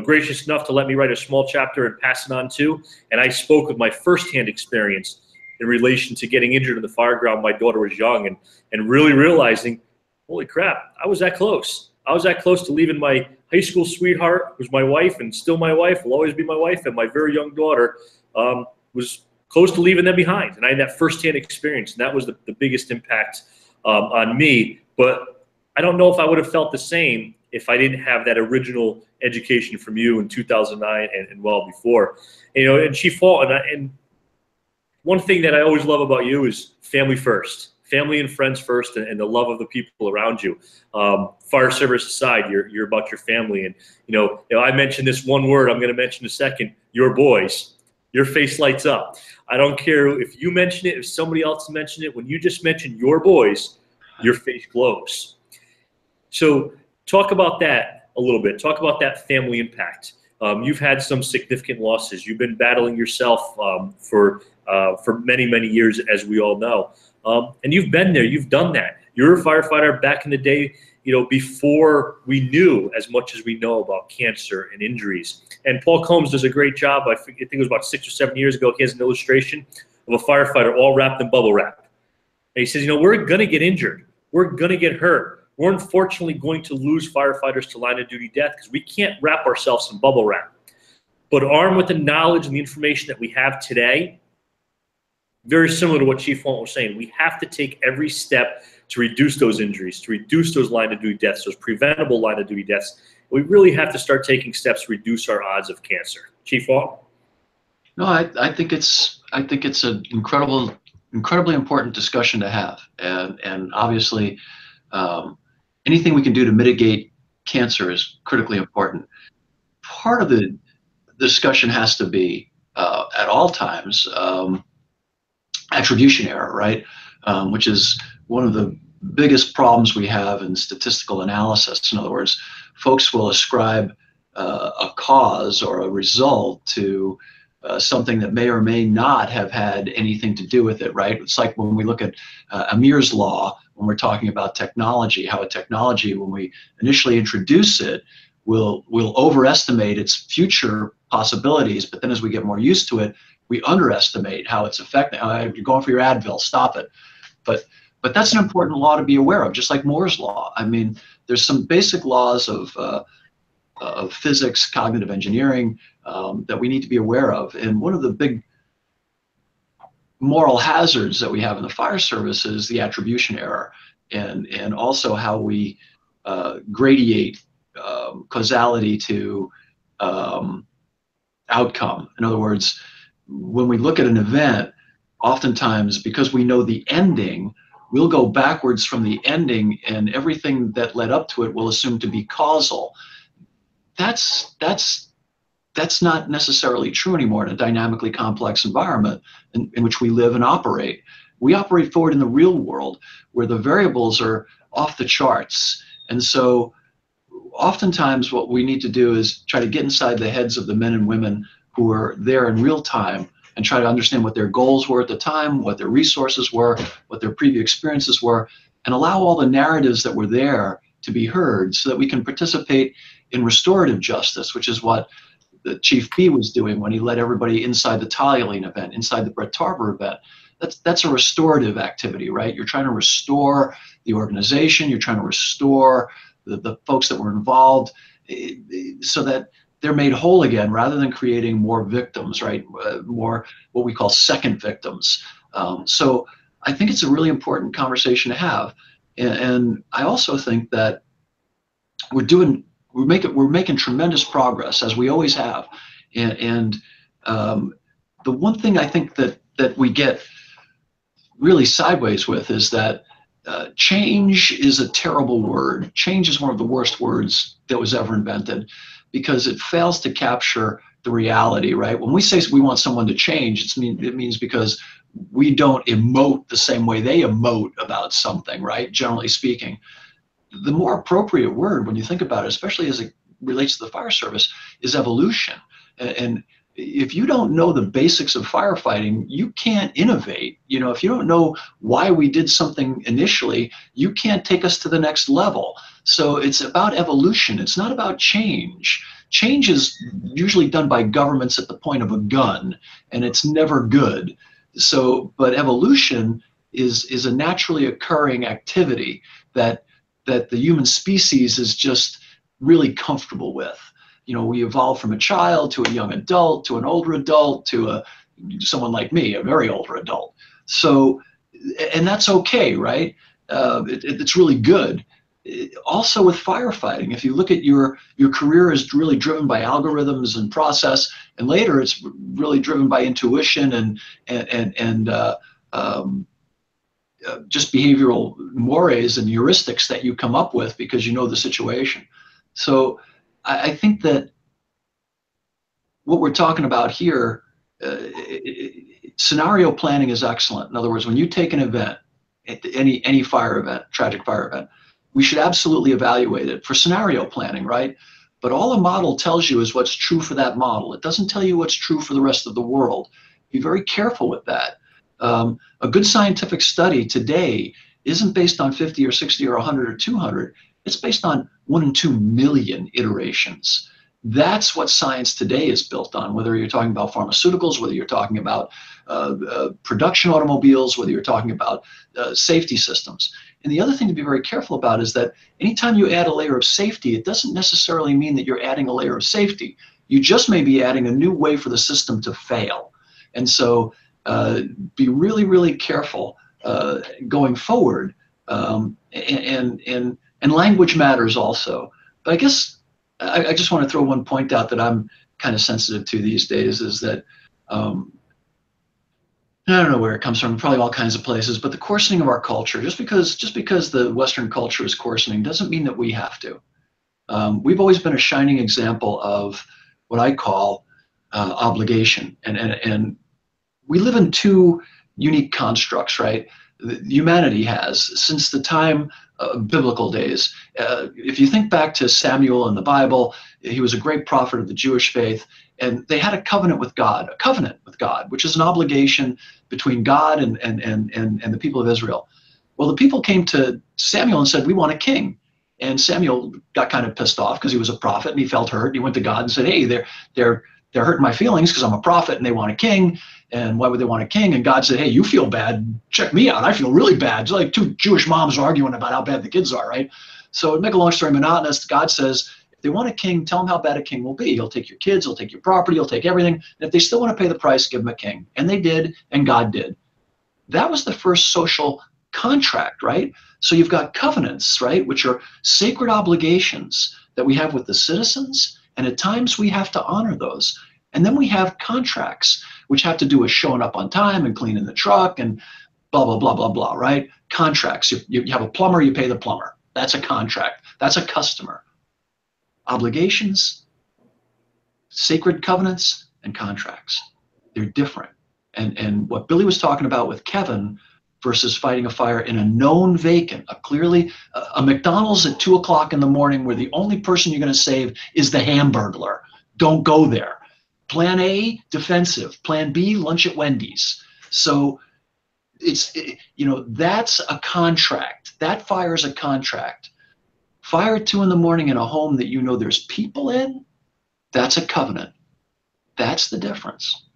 gracious enough to let me write a small chapter and pass it on too. And I spoke of my firsthand experience in relation to getting injured in the fire ground. My daughter was young and really realizing, holy crap, I was that close. I was that close to leaving my high school sweetheart, who's my wife and still my wife, will always be my wife, and my very young daughter was close to leaving them behind. And I had that firsthand experience, and that was the biggest impact on me. But I don't know if I would have felt the same if I didn't have that original education from you in 2009 and well before. And Chief Hall, and one thing that I always love about you is family first. Family and friends first, and the love of the people around you. Fire service aside, you're about your family. And I mentioned this one word, I'm going to mention a second, your boys. Your face lights up. I don't care if you mention it, if somebody else mentioned it. When you just mention your boys, your face glows. So talk about that a little bit. Talk about that family impact. You've had some significant losses. You've been battling yourself for many, many years, as we all know. And you've been there. You've done that. You're a firefighter back in the day, before we knew as much as we know about cancer and injuries. And Paul Combs does a great job. I think it was about 6 or 7 years ago. He has an illustration of a firefighter all wrapped in bubble wrap. And he says, you know, we're going to get injured. We're going to get hurt. We're unfortunately going to lose firefighters to line of duty death because we can't wrap ourselves in bubble wrap. But armed with the knowledge and the information that we have today, very similar to what Chief Walt was saying, we have to take every step to reduce those injuries, to reduce those line of duty deaths, those preventable line of duty deaths. We really have to start taking steps to reduce our odds of cancer. Chief Walt? No, I think it's an incredibly important discussion to have, and obviously anything we can do to mitigate cancer is critically important. Part of the discussion has to be at all times attribution error, right? Which is one of the biggest problems we have in statistical analysis. In other words, folks will ascribe a cause or a result to something that may or may not have had anything to do with it, right? It's like when we look at Amir's law, when we're talking about technology, how a technology, when we initially introduce it, will overestimate its future possibilities, but then as we get more used to it, we underestimate how it's affecting. You're going for your Advil, stop it. But that's an important law to be aware of, just like Moore's law. I mean, there's some basic laws of physics, cognitive engineering that we need to be aware of. And one of the big moral hazards that we have in the fire service is the attribution error, and also how we gradiate causality to outcome. In other words, when we look at an event, oftentimes because we know the ending, we'll go backwards from the ending, and everything that led up to it we'll assume to be causal. That's not necessarily true anymore in a dynamically complex environment in which we live and operate. We operate forward in the real world where the variables are off the charts. And so oftentimes what we need to do is try to get inside the heads of the men and women who are there in real time and try to understand what their goals were at the time, what their resources were, what their previous experiences were, and allow all the narratives that were there to be heard so that we can participate in restorative justice, which is what the Chief B was doing when he led everybody inside the Toluene event, inside the Brett Tarver event. That's a restorative activity, right? You're trying to restore the organization, you're trying to restore the folks that were involved so that they're made whole again, rather than creating more victims, right? More what we call second victims. So I think it's a really important conversation to have. And I also think that we're making tremendous progress, as we always have. And the one thing I think that we get really sideways with is that change is a terrible word. Change is one of the worst words that was ever invented, because it fails to capture the reality, right? When we say we want someone to change, it means because we don't emote the same way they emote about something, right? Generally speaking. The more appropriate word, when you think about it, especially as it relates to the fire service, is evolution. And if you don't know the basics of firefighting, you can't innovate. You know, if you don't know why we did something initially, you can't take us to the next level. So it's about evolution. It's not about change. Change is usually done by governments at the point of a gun, and it's never good. So, but evolution is a naturally occurring activity that the human species is just really comfortable with. You know, we evolved from a child to a young adult to an older adult to someone like me, a very older adult. So, and that's okay, right? It's really good. Also with firefighting, if you look at your career is really driven by algorithms and process, and later it's really driven by intuition and just behavioral mores and heuristics that you come up with because you know the situation. So I think that what we're talking about here, scenario planning is excellent. In other words, when you take an event, any fire event, tragic fire event, we should absolutely evaluate it for scenario planning, right? But all a model tells you is what's true for that model. It doesn't tell you what's true for the rest of the world. Be very careful with that. A good scientific study today isn't based on 50 or 60 or 100 or 200. It's based on 1 in 2 million iterations. That's what science today is built on, whether you're talking about pharmaceuticals, whether you're talking about production automobiles, whether you're talking about safety systems. And the other thing to be very careful about is that anytime you add a layer of safety, it doesn't necessarily mean that you're adding a layer of safety. You just may be adding a new way for the system to fail. And so be really, really careful going forward. And language matters also. But I guess I just want to throw one point out that I'm kind of sensitive to these days is that I don't know where it comes from, probably all kinds of places, but the coarsening of our culture, just because the Western culture is coarsening doesn't mean that we have to. We've always been a shining example of what I call obligation. And we live in two unique constructs, right? Humanity has, since the time biblical days. If you think back to Samuel in the Bible, he was a great prophet of the Jewish faith, and they had a covenant with God, which is an obligation between God and the people of Israel. Well, the people came to Samuel and said, "We want a king." And Samuel got kind of pissed off because he was a prophet and he felt hurt. He went to God and said, "Hey, they're hurting my feelings because I'm a prophet and they want a king. And why would they want a king?" And God said, "Hey, you feel bad. Check me out. I feel really bad." It's like two Jewish moms arguing about how bad the kids are, right? So to make a long story monotonous, God says, if they want a king, tell them how bad a king will be. He'll take your kids, he'll take your property, he'll take everything. And if they still want to pay the price, give them a king. And they did, and God did. That was the first social contract, right? So you've got covenants, right, which are sacred obligations that we have with the citizens, and at times we have to honor those. And then we have contracts, which have to do with showing up on time and cleaning the truck and blah, blah, blah, blah, blah, right? Contracts. You have a plumber, you pay the plumber. That's a contract. That's a customer. Obligations, sacred covenants, and contracts. They're different. And what Billy was talking about with Kevin versus fighting a fire in a known vacant, a McDonald's at 2 o'clock in the morning where the only person you're going to save is the Hamburglar. Don't go there. Plan A, defensive. Plan B, lunch at Wendy's. So that's a contract. That fire is a contract. Fire at 2 in the morning in a home that you know there's people in, that's a covenant. That's the difference.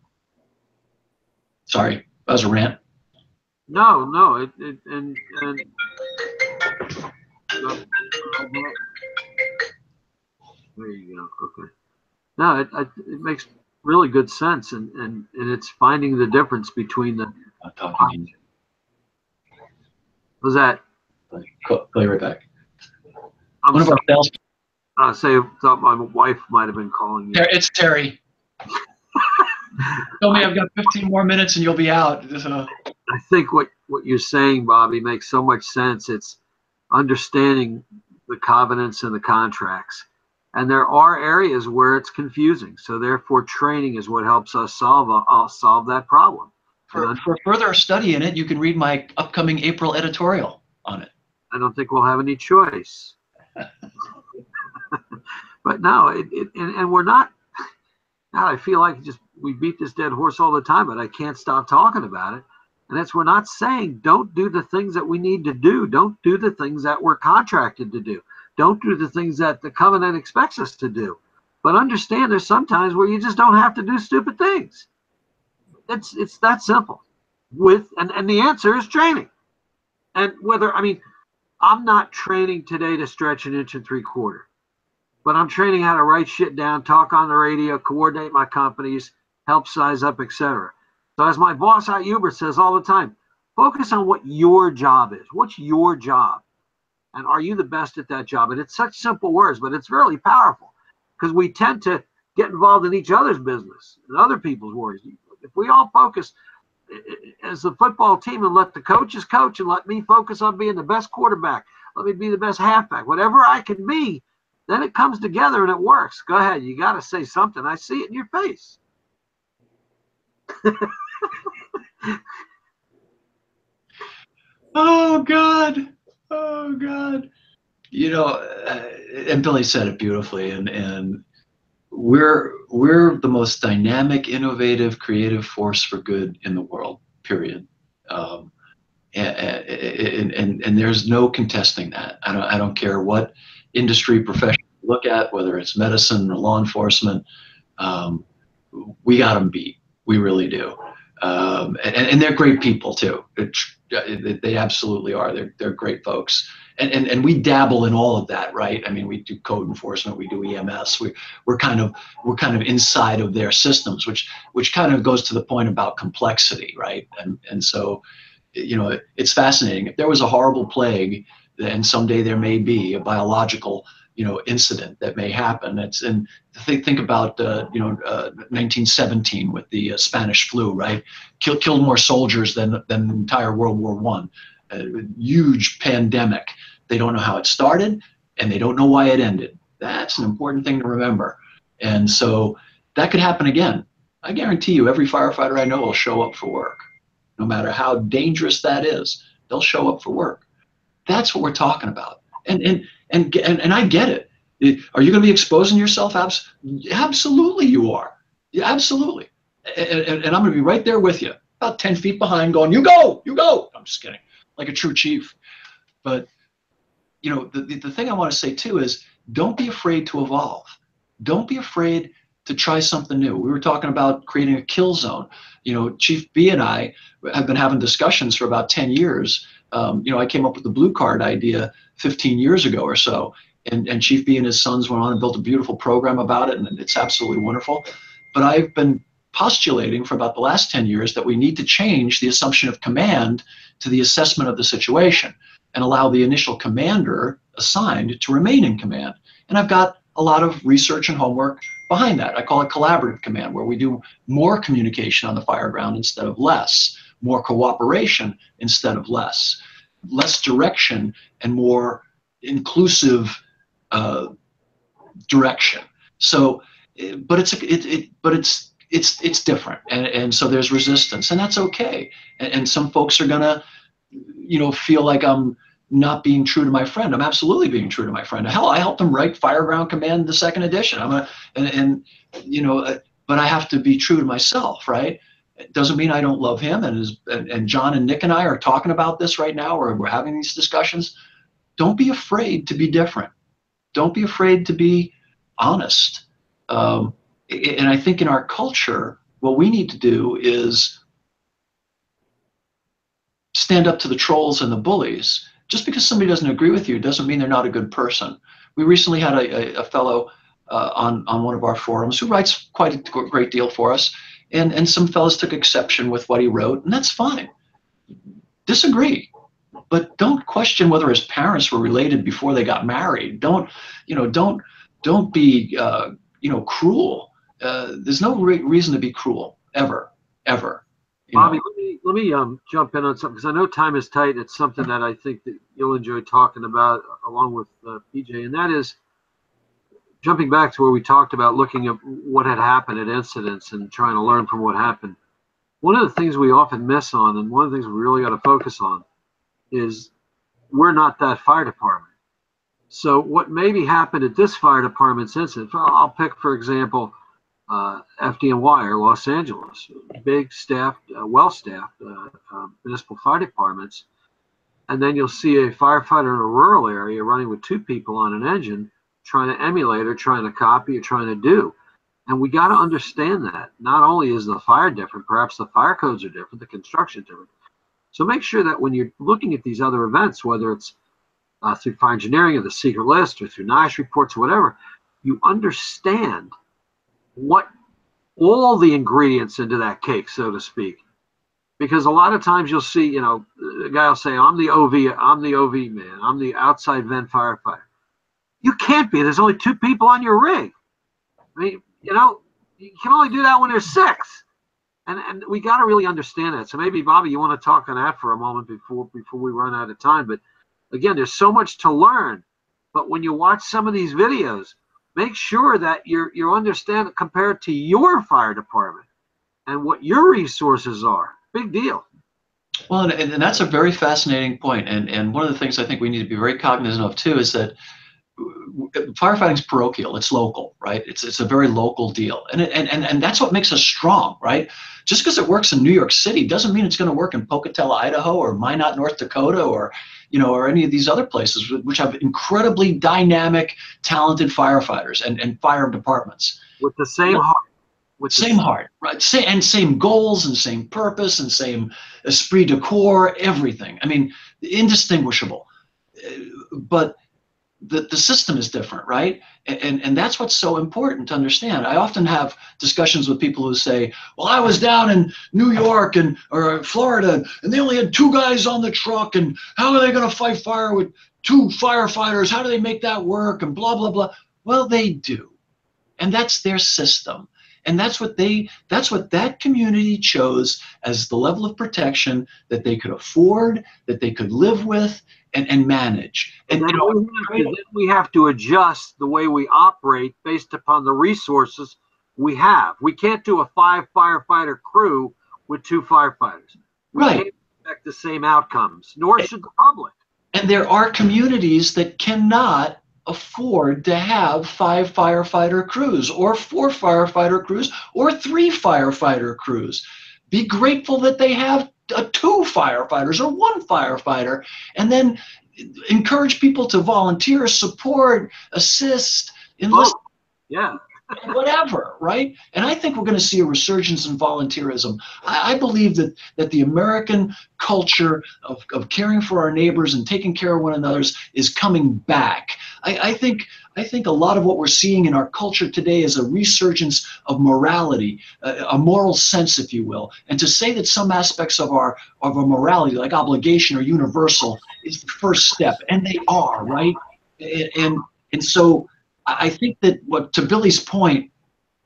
Sorry, that was a rant. No, there you go. Okay. No, it makes really good sense, and it's finding the difference between the. I'm talking to you. Was that? Play right back. I'm One of our sales. Thought my wife might have been calling you. It's Terry. Tell me I've got 15 more minutes and you'll be out. I think what you're saying, Bobby, makes so much sense. It's understanding the covenants and the contracts. And there are areas where it's confusing. So therefore, training is what helps us solve that problem. For further study in it, you can read my upcoming April editorial on it. I don't think we'll have any choice. But no, and we're not. God, I feel like we beat this dead horse all the time, but I can't stop talking about it. And that's, we're not saying don't do the things that we need to do. Don't do the things that we're contracted to do. Don't do the things that the covenant expects us to do. But understand there's sometimes where you just don't have to do stupid things. It's that simple. And the answer is training. And I'm not training today to stretch 1 3/4 inches. But I'm training how to write shit down, talk on the radio, coordinate my companies, help size up, etc. So as my boss at Hubert says all the time, focus on what your job is. What's your job? And are you the best at that job? And it's such simple words, but it's really powerful because we tend to get involved in each other's business and other people's worries. If we all focus as the football team and let the coaches coach and let me focus on being the best quarterback, let me be the best halfback, whatever I can be, then it comes together and it works. Go ahead. You got to say something. I see it in your face. Oh, God. Oh, God. And Billy said it beautifully. And we're the most dynamic, innovative, creative force for good in the world, period. And there's no contesting that. I don't care what industry, profession look at, whether it's medicine or law enforcement, we got them beat. We really do. And they're great people too. They absolutely are. They're great folks. And we dabble in all of that, right? I mean, we do code enforcement, we do EMS. We're kind of inside of their systems, which kind of goes to the point about complexity, right? And so, you know, it's fascinating. If there was a horrible plague, and someday there may be a biological, you know, incident that may happen. And think about 1917 with the Spanish flu, right? Killed more soldiers than the entire World War I. A huge pandemic. They don't know how it started, and they don't know why it ended. That's an important thing to remember. And so that could happen again. I guarantee you, every firefighter I know will show up for work, no matter how dangerous that is. They'll show up for work. That's what we're talking about. And I get it. Are you going to be exposing yourself? Absolutely you are. Yeah, absolutely. And I'm going to be right there with you, about 10 feet behind, going, you go, you go. I'm just kidding, like a true chief. But, you know, the thing I want to say too is, don't be afraid to evolve. Don't be afraid to try something new. We were talking about creating a kill zone. You know, Chief B and I have been having discussions for about 10 years. You know, I came up with the blue card idea 15 years ago or so. And Chief B and his sons went on and built a beautiful program about it, and it's absolutely wonderful. But I've been postulating for about the last 10 years that we need to change the assumption of command to the assessment of the situation and allow the initial commander assigned to remain in command. And I've got a lot of research and homework behind that. I call it collaborative command, where we do more communication on the fire ground instead of less, more cooperation instead of less direction and more inclusive direction. So, but it's different, and so there's resistance, and that's okay. And some folks are gonna, you know, feel like I'm not being true to my friend. I'm absolutely being true to my friend. Hell, I helped him write Fireground Command, the second edition. But I have to be true to myself, right? It doesn't mean I don't love him. And John and Nick and I are talking about this right now, or we're having these discussions. Don't be afraid to be different. Don't be afraid to be honest. And I think in our culture, what we need to do is stand up to the trolls and the bullies. Just because somebody doesn't agree with you doesn't mean they're not a good person. We recently had a fellow on one of our forums who writes quite a great deal for us, and some fellows took exception with what he wrote, and that's fine. Disagree, but don't question whether his parents were related before they got married. Don't be cruel. There's no reason to be cruel ever. Bobby, let me jump in on something, because I know time is tight. It's something that I think that you'll enjoy talking about along with PJ, and that is jumping back to where we talked about looking at what had happened at incidents and trying to learn from what happened. One of the things we often miss on, and one of the things we really got to focus on, is we're not that fire department. So what maybe happened at this fire department's incident, I'll pick, for example, FDNY or Los Angeles, big staffed, well-staffed municipal fire departments, and then you'll see a firefighter in a rural area running with 2 people on an engine, trying to emulate or trying to copy or trying to do. And we got to understand that not only is the fire different, perhaps the fire codes are different, the construction different. So make sure that when you're looking at these other events, whether it's through fire engineering or the secret list or through NIOSH reports or whatever, you understand what all the ingredients into that cake, so to speak. Because a lot of times you'll see, you know, the guy will say, I'm the OV man, I'm the outside vent firefighter. You can't be. There's only 2 people on your rig. I mean, you know, you can only do that when there's 6. And we got to really understand that. So maybe, Bobby, you want to talk on that for a moment before we run out of time. But again, there's so much to learn. But when you watch some of these videos, make sure that you understand it compared to your fire department and what your resources are. Big deal. Well, and that's a very fascinating point. And one of the things I think we need to be very cognizant of too is that firefighting's parochial. It's local, right? It's a very local deal, and that's what makes us strong, right? Just because it works in New York City doesn't mean it's going to work in Pocatello, Idaho, or Minot, North Dakota, or or any of these other places which have incredibly dynamic, talented firefighters and fire departments with the same heart. With same heart, right? Same goals and same purpose and same esprit de corps, everything. I mean, indistinguishable. But the system is different, right? And that's what's so important to understand. I often have discussions with people who say, well, I was down in New York or Florida, and they only had 2 guys on the truck, and how are they going to fight fire with 2 firefighters? How do they make that work? And blah, blah, blah. Well, they do. And that's their system. And that's what that community chose as the level of protection that they could afford, that they could live with, and manage. And then we have to adjust the way we operate based upon the resources we have. We can't do a 5 firefighter crew with 2 firefighters. We can't expect the same outcomes, nor should the public. And there are communities that cannot afford to have 5 firefighter crews or 4 firefighter crews or 3 firefighter crews. Be grateful that they have 2 firefighters or 1 firefighter, and then encourage people to volunteer, support, assist, enlist, whatever, right? And I think we're going to see a resurgence in volunteerism. I believe that the American culture of caring for our neighbors and taking care of one another is coming back. I think a lot of what we're seeing in our culture today is a resurgence of morality, a moral sense, if you will. And to say that some aspects of our morality, like obligation, are universal, is the first step, and they are, right? And so I think that to Billy's point,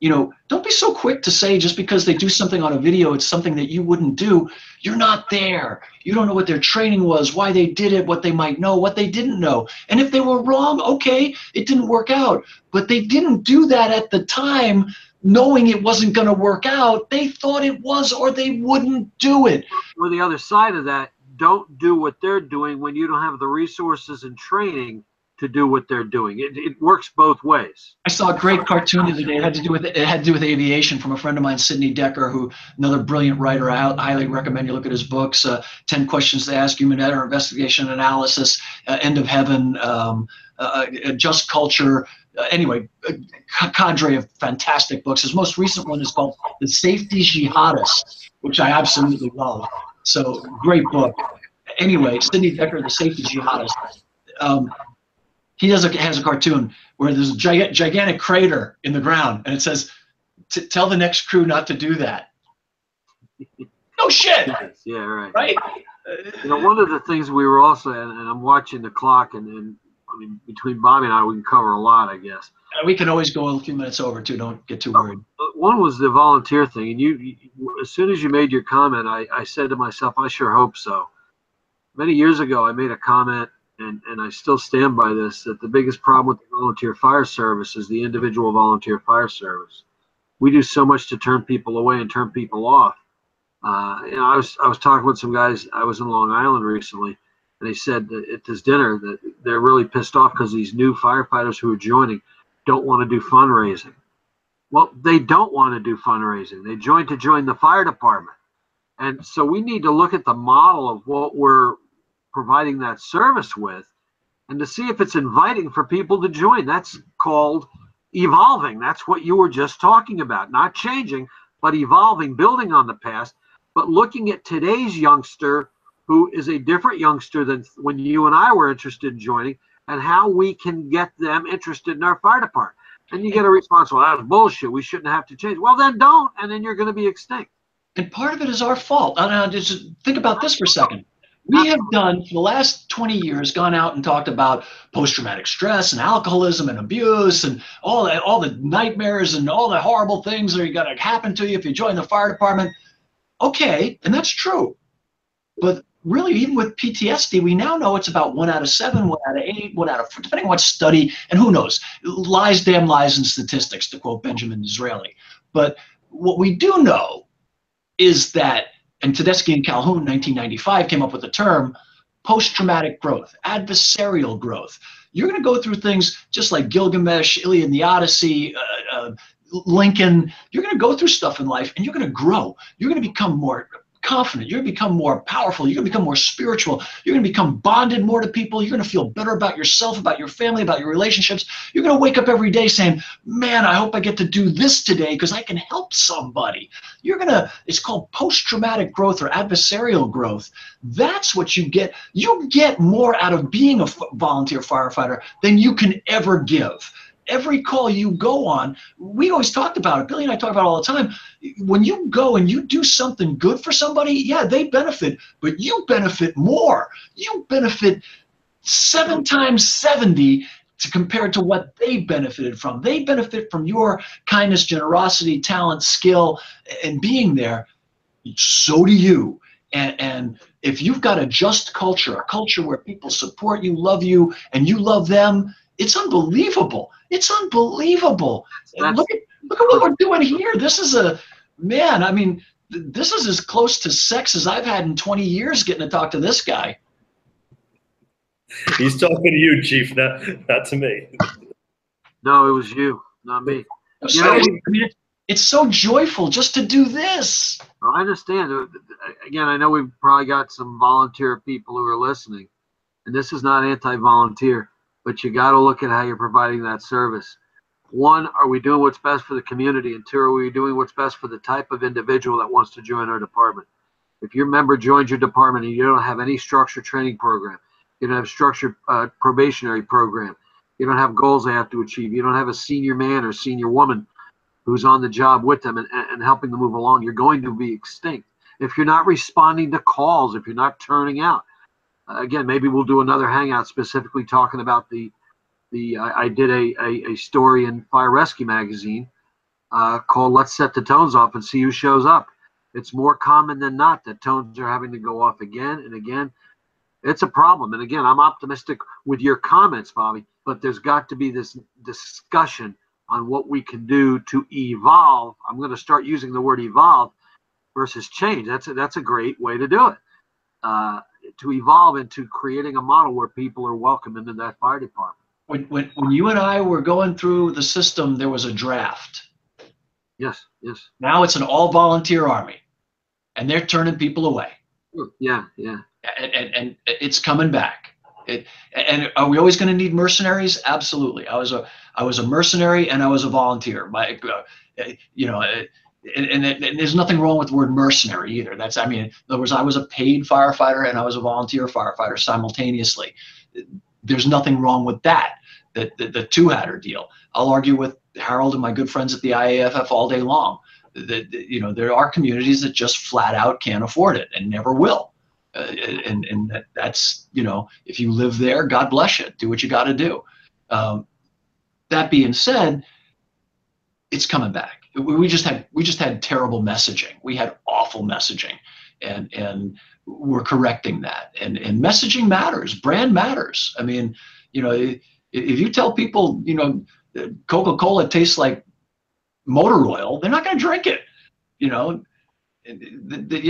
don't be so quick to say just because they do something on a video, it's something that you wouldn't do. You're not there. You don't know what their training was, why they did it, what they might know, what they didn't know. And if they were wrong, okay, it didn't work out. But they didn't do that at the time knowing it wasn't going to work out. They thought it was, or they wouldn't do it. Or the other side of that, don't do what they're doing when you don't have the resources and training to do what they're doing. It works both ways. I saw a great cartoon the other day. It had to do with aviation from a friend of mine, Sidney Decker, who another brilliant writer. I highly recommend you look at his books. 10 Questions to Ask, Human Error, Investigation, Analysis, End of Heaven, Just Culture. Anyway, a cadre of fantastic books. His most recent one is called The Safety Jihadist, which I absolutely love. So great book. Anyway, Sidney Decker, The Safety Jihadist. He has a cartoon where there's a gigantic crater in the ground, and it says, "Tell the next crew not to do that." No shit. Yeah, right. Right. One of the things we were also, and I'm watching the clock, and I mean, between Bobby and I, we can cover a lot, I guess. We can always go a few minutes over too. Don't get too worried. One was the volunteer thing, and you as soon as you made your comment, I said to myself, I sure hope so. Many years ago, I made a comment. And I still stand by this, that the biggest problem with the volunteer fire service is the individual volunteer fire service. We do so much to turn people away and turn people off. I was talking with some guys. I was in Long Island recently, and they said that at this dinner that they're really pissed off because these new firefighters who are joining don't want to do fundraising. Well, they don't want to do fundraising. They join the fire department. And so we need to look at the model of what we're providing that service with, and to see if it's inviting for people to join. That's called evolving. That's what you were just talking about. Not changing, but evolving, building on the past, but looking at today's youngster, who is a different youngster than when you and I were interested in joining, and how we can get them interested in our fire department. And you get a response, well, that's bullshit. We shouldn't have to change. Well, then don't, and then you're going to be extinct. And part of it is our fault. Now, just think about this for a second. We have done, for the last 20 years, gone out and talked about post-traumatic stress and alcoholism and abuse and all the nightmares and all the horrible things that are going to happen to you if you join the fire department. Okay, and that's true. But really, even with PTSD, we now know it's about 1 out of 7, 1 out of 8, 1 out of 4, depending on what study, and who knows. Lies, damn lies, and statistics, to quote Benjamin Disraeli. But what we do know is that, and Tedeschi and Calhoun, 1995, came up with the term post-traumatic growth, adversarial growth. You're going to go through things just like Gilgamesh, Iliad and the Odyssey, Lincoln. You're going to go through stuff in life, and you're going to grow. You're going to become more confident. You're going to become more powerful. You're going to become more spiritual. You're going to become bonded more to people. You're going to feel better about yourself, about your family, about your relationships. You're going to wake up every day saying, man, I hope I get to do this today because I can help somebody. It's called post-traumatic growth or adversarial growth. That's what you get. You get more out of being a volunteer firefighter than you can ever give. Every call you go on, we always talked about it. Billy and I talk about it all the time. When you go and you do something good for somebody, yeah, they benefit, but you benefit more. You benefit 7 times 70 compared to what they benefited from. They benefit from your kindness, generosity, talent, skill, and being there. So do you. And if you've got a just culture, a culture where people support you, and you love them, it's unbelievable. It's unbelievable. Look at what we're doing here. This is this is as close to sex as I've had in 20 years getting to talk to this guy. He's talking to you, Chief, not to me. No, it was you, not me. It's so joyful just to do this. I understand. Again, I know we've probably got some volunteer people who are listening, and this is not anti-volunteer, but you got to look at how you're providing that service. 1, are we doing what's best for the community? And 2, are we doing what's best for the type of individual that wants to join our department? If your member joins your department and you don't have any structured training program, you don't have structured probationary program, you don't have goals they have to achieve, you don't have a senior man or senior woman who's on the job with them and helping them move along, you're going to be extinct. If you're not responding to calls, if you're not turning out, again, maybe we'll do another hangout specifically talking about I did a story in Fire Rescue Magazine called Let's Set the Tones Off and See Who Shows Up. It's more common than not that tones are having to go off again and again. It's a problem. And again, I'm optimistic with your comments, Bobby, but there's got to be this discussion on what we can do to evolve. I'm going to start using the word evolve versus change. That's a great way to do it. To evolve into creating a model where people are welcome into that fire department. When you and I were going through the system, there was a draft. Yes. Now it's an all-volunteer army, and they're turning people away. Yeah. And it's coming back. And are we always going to need mercenaries? Absolutely. I was a mercenary and I was a volunteer. And there's nothing wrong with the word mercenary either. In other words, I was a paid firefighter and I was a volunteer firefighter simultaneously. There's nothing wrong with that. The two-hatter deal. I'll argue with Harold and my good friends at the IAFF all day long. There are communities that just flat out can't afford it and never will. And that's, if you live there, God bless you. Do what you got to do. That being said, it's coming back. We just had terrible messaging. We had awful messaging, and we're correcting that. And messaging matters. Brand matters. If you tell people, Coca-Cola tastes like motor oil, they're not going to drink it. You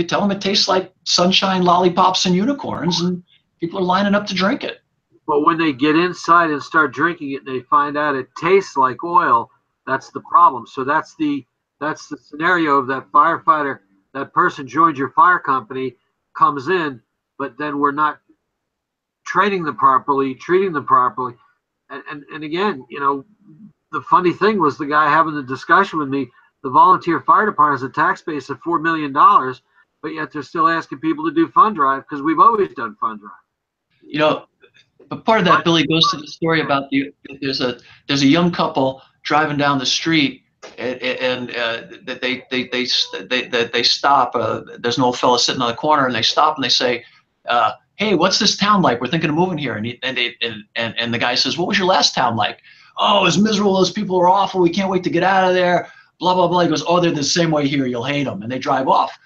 tell them it tastes like sunshine, lollipops, and unicorns, and people are lining up to drink it. But when they get inside and start drinking it, and they find out it tastes like oil, that's the problem. So that's the scenario of that firefighter. That person joins your fire company, comes in, but then we're not training them properly, treating them properly. And again, the funny thing was the guy having the discussion with me, the volunteer fire department has a tax base of $4 million, but yet they're still asking people to do fund drive because we've always done fund drive. But part of that, Billy, goes to the story about there's a young couple driving down the street and they stop. There's an old fella sitting on the corner, and they stop and they say, "Hey, what's this town like? We're thinking of moving here." And the guy says, "What was your last town like?" "Oh, it was miserable. Those people are awful. We can't wait to get out of there." Blah blah blah. He goes, "Oh, they're the same way here. You'll hate them." And they drive off.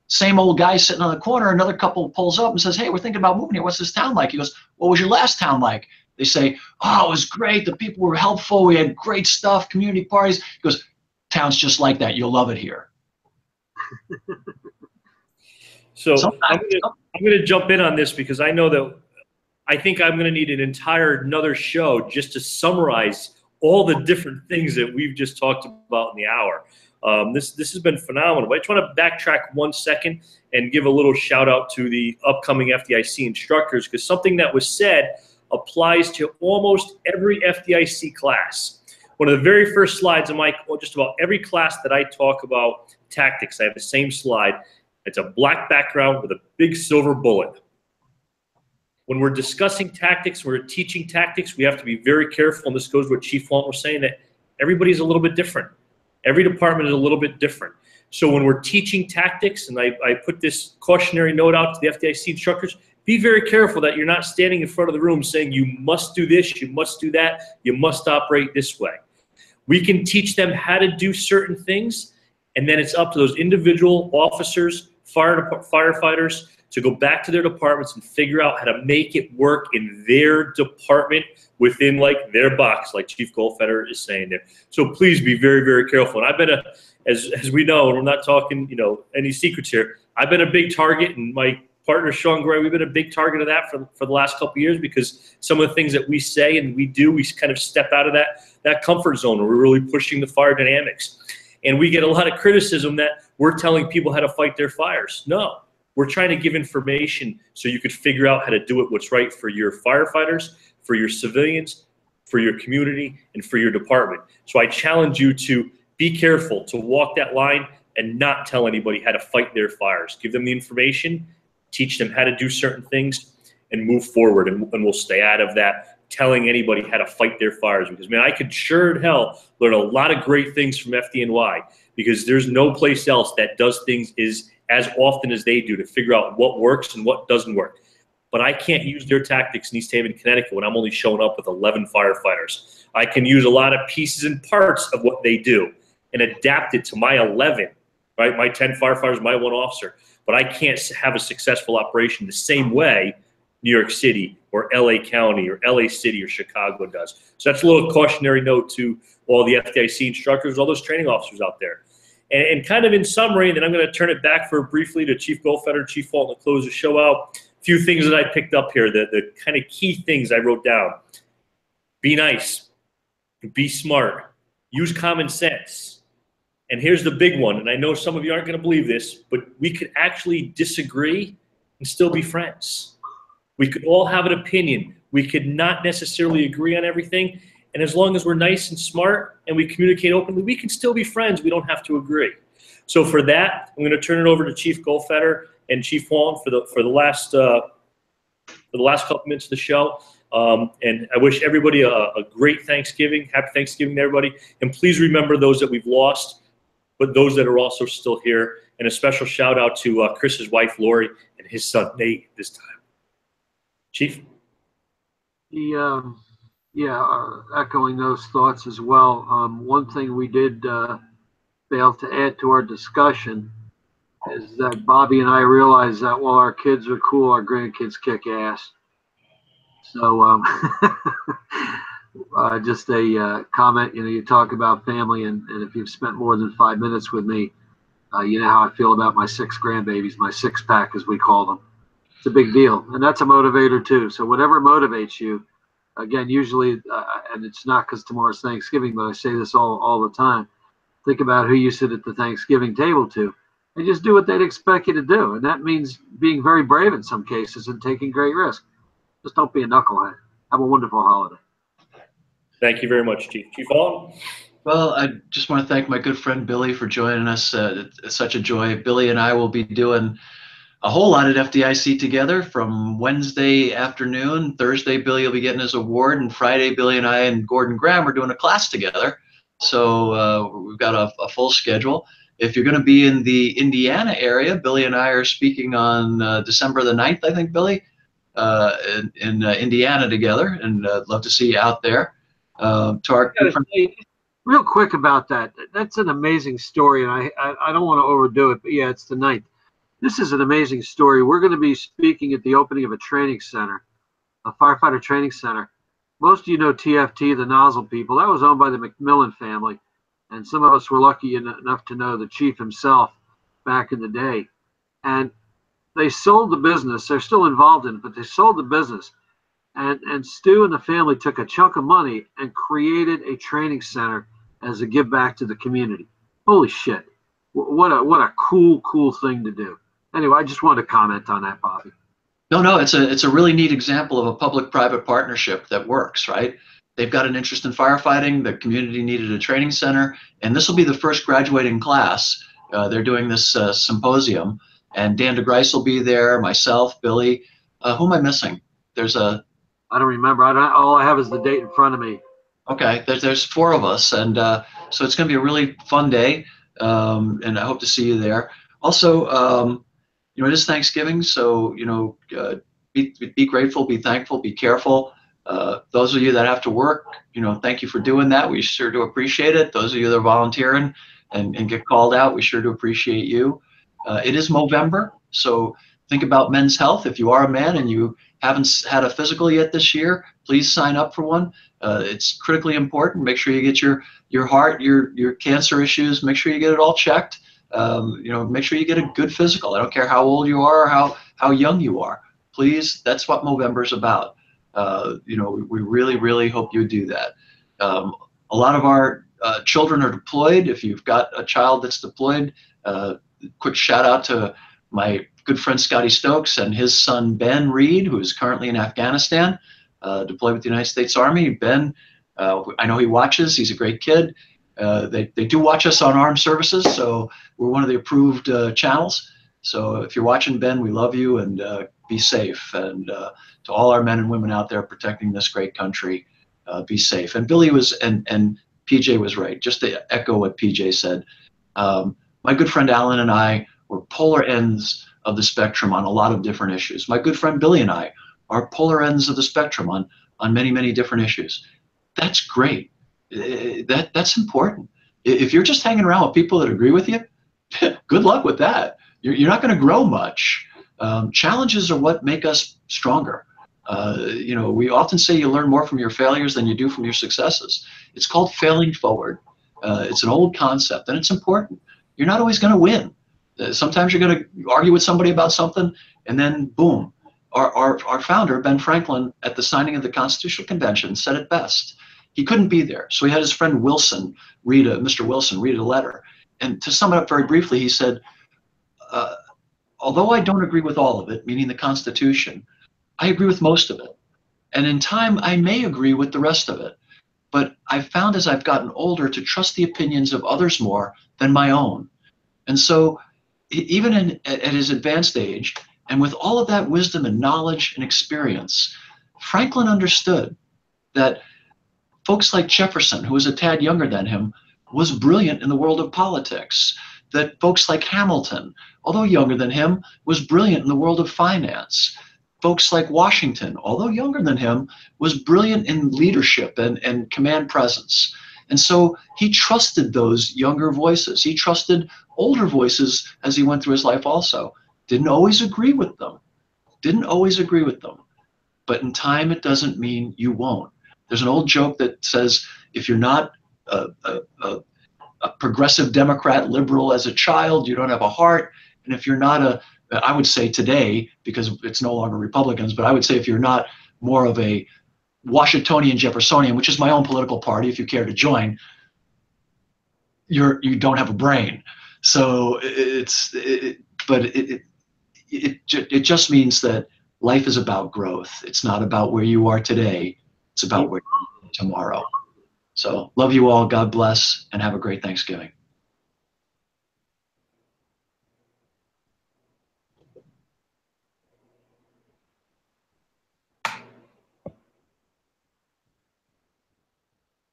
Same old guy sitting on the corner. Another couple pulls up and says, "Hey, we're thinking about moving here. What's this town like?" He goes, "What was your last town like?" They say, "Oh, it was great. The people were helpful. We had great stuff, community parties." He goes, "Town's just like that. You'll love it here." So I'm going to jump in on this because I know that I think I'm going to need another show just to summarize all the different things that we've just talked about in the hour. This has been phenomenal. But I just want to backtrack 1 second and give a little shout out to the upcoming FDIC instructors, because something that was said applies to almost every FDIC class. One of the very first slides of just about every class that I talk about tactics, I have the same slide. It's a black background with a big silver bullet. When we're discussing tactics, we're teaching tactics, we have to be very careful, and this goes to what Chief Walton was saying, that everybody's a little bit different. Every department is a little bit different. So when we're teaching tactics, and I put this cautionary note out to the FDIC instructors, be very careful that you're not standing in front of the room saying you must do this, you must do that, you must operate this way. We can teach them how to do certain things, and then it's up to those individual officers, firefighters, to go back to their departments and figure out how to make it work in their department within like their box, like Chief Goldfeder is saying there. So please be very, very careful. And I've been as we know, and we're not talking, any secrets here, I've been a big target, and my partner Sean Gray, we've been a big target of that for the last couple of years, because some of the things that we say and we do, we kind of step out of that comfort zone, and we're really pushing the fire dynamics. And we get a lot of criticism that we're telling people how to fight their fires. No. We're trying to give information so you could figure out how to do it what's right for your firefighters, for your civilians, for your community, and for your department. So I challenge you to be careful, to walk that line and not tell anybody how to fight their fires. Give them the information, teach them how to do certain things, and move forward. And we'll stay out of that telling anybody how to fight their fires. Because, man, I could sure as hell learn a lot of great things from FDNY, because there's no place else that does things as often as they do to figure out what works and what doesn't work. But I can't use their tactics in East Haven, Connecticut, when I'm only showing up with 11 firefighters. I can use a lot of pieces and parts of what they do and adapt it to my 11, right? My 10 firefighters, my 1 officer. But I can't have a successful operation the same way New York City or LA County or LA City or Chicago does. So that's a little cautionary note to all the FDIC instructors, all those training officers out there. And kind of in summary, and then I'm going to turn it back for briefly to Chief Goldfeder, Chief Walton to close the show out. A few things that I picked up here, the kind of key things I wrote down. Be nice. Be smart. Use common sense. And here's the big one, and I know some of you aren't going to believe this, but we could actually disagree and still be friends. We could all have an opinion. We could not necessarily agree on everything. And as long as we're nice and smart and we communicate openly, we can still be friends. We don't have to agree. So for that, I'm going to turn it over to Chief Goldfeder and Chief Walton for the last couple minutes of the show. And I wish everybody a great Thanksgiving. Happy Thanksgiving to everybody. And please remember those that we've lost, but those that are also still here. And a special shout out to Chris's wife, Lori, and his son, Nate, this time. Chief? Echoing those thoughts as well. One thing we did fail to add to our discussion is that Bobby and I realized that while our kids are cool, our grandkids kick ass. So just a comment, you talk about family, and if you've spent more than 5 minutes with me, you know how I feel about my 6 grandbabies, my 6-pack as we call them. It's a big deal, and that's a motivator too. So whatever motivates you, again, usually, and it's not because tomorrow's Thanksgiving, but I say this all the time, think about who you sit at the Thanksgiving table to, and just do what they'd expect you to do. And that means being very brave in some cases and taking great risks. Just don't be a knucklehead. Have a wonderful holiday. Thank you very much, Chief. Chief Walton? Well, I just want to thank my good friend Billy for joining us. It's such a joy. Billy and I will be doing a whole lot at FDIC together from Wednesday afternoon. Thursday, Billy will be getting his award, and Friday, Billy and I and Gordon Graham are doing a class together. So we've got a full schedule. If you're going to be in the Indiana area, Billy and I are speaking on December the 9th, I think, Billy, in Indiana together, and I'd love to see you out there. Real quick about that. That's an amazing story, and I don't want to overdo it, but yeah, it's the 9th. This is an amazing story. We're going to be speaking at the opening of a training center, a firefighter training center. Most of you know TFT, the nozzle people. That was owned by the McMillan family, and some of us were lucky enough to know the chief himself back in the day. And they sold the business. They're still involved in it, but they sold the business. And Stu and the family took a chunk of money and created a training center as a give back to the community. Holy shit. What a cool thing to do. Anyway, I just wanted to comment on that, Bobby. No, it's a really neat example of a public-private partnership that works, right? They've got an interest in firefighting. The community needed a training center, and this will be the first graduating class. They're doing this symposium, and Dan DeGrice will be there, myself, Billy. Who am I missing? I don't remember. All I have is the date in front of me. Okay, there's 4 of us, and so it's going to be a really fun day, and I hope to see you there. Also, it is Thanksgiving, so be grateful, be thankful, be careful. Those of you that have to work, thank you for doing that. We sure do appreciate it. Those of you that are volunteering and get called out, we sure do appreciate you. It is Movember, so think about men's health. If you are a man and you haven't had a physical yet this year, please sign up for one. It's critically important. Make sure you get your heart, your cancer issues. Make sure you get it all checked. Make sure you get a good physical. I don't care how old you are or how young you are. Please, that's what Movember is about. We really hope you do that. A lot of our children are deployed. If you've got a child that's deployed, quick shout out to my good friend Scotty Stokes and his son Ben Reed, who is currently in Afghanistan, deployed with the United States Army. Ben, I know he watches. He's a great kid. They do watch us on Armed Services, so we're one of the approved channels. So if you're watching, Ben, we love you, and be safe. And to all our men and women out there protecting this great country, be safe. And Billy and PJ was right. Just to echo what PJ said, my good friend Alan and I were polar ends of the spectrum on a lot of different issues. My good friend Billy and I are polar ends of the spectrum on many different issues. That's great. That's important. If you're just hanging around with people that agree with you, good luck with that. You're not going to grow much. Challenges are what make us stronger. We often say you learn more from your failures than you do from your successes. It's called failing forward. It's an old concept, and it's important. You're not always going to win. Sometimes you're going to argue with somebody about something, and then boom. Our founder, Ben Franklin, at the signing of the Constitutional Convention, said it best. He couldn't be there, so he had his friend Mr. Wilson read a letter. And to sum it up very briefly, he said, although I don't agree with all of it, meaning the Constitution, I agree with most of it. And in time, I may agree with the rest of it. But I've found as I've gotten older to trust the opinions of others more than my own. And so even at his advanced age, and with all of that wisdom and knowledge and experience, Franklin understood that folks like Jefferson, who was a tad younger than him, was brilliant in the world of politics. That folks like Hamilton, although younger than him, was brilliant in the world of finance. Folks like Washington, although younger than him, was brilliant in leadership and command presence. And so he trusted those younger voices. He trusted older voices as he went through his life also. Didn't always agree with them. But in time, it doesn't mean you won't. There's an old joke that says, if you're not a progressive Democrat liberal as a child, you don't have a heart. And if you're not I would say today, because it's no longer Republicans, but I would say if you're not more of a Washingtonian Jeffersonian, which is my own political party, if you care to join, you don't have a brain. So it just means that life is about growth. It's not about where you are today. It's about where you are tomorrow. So love you all. God bless, and have a great Thanksgiving.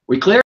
We clear?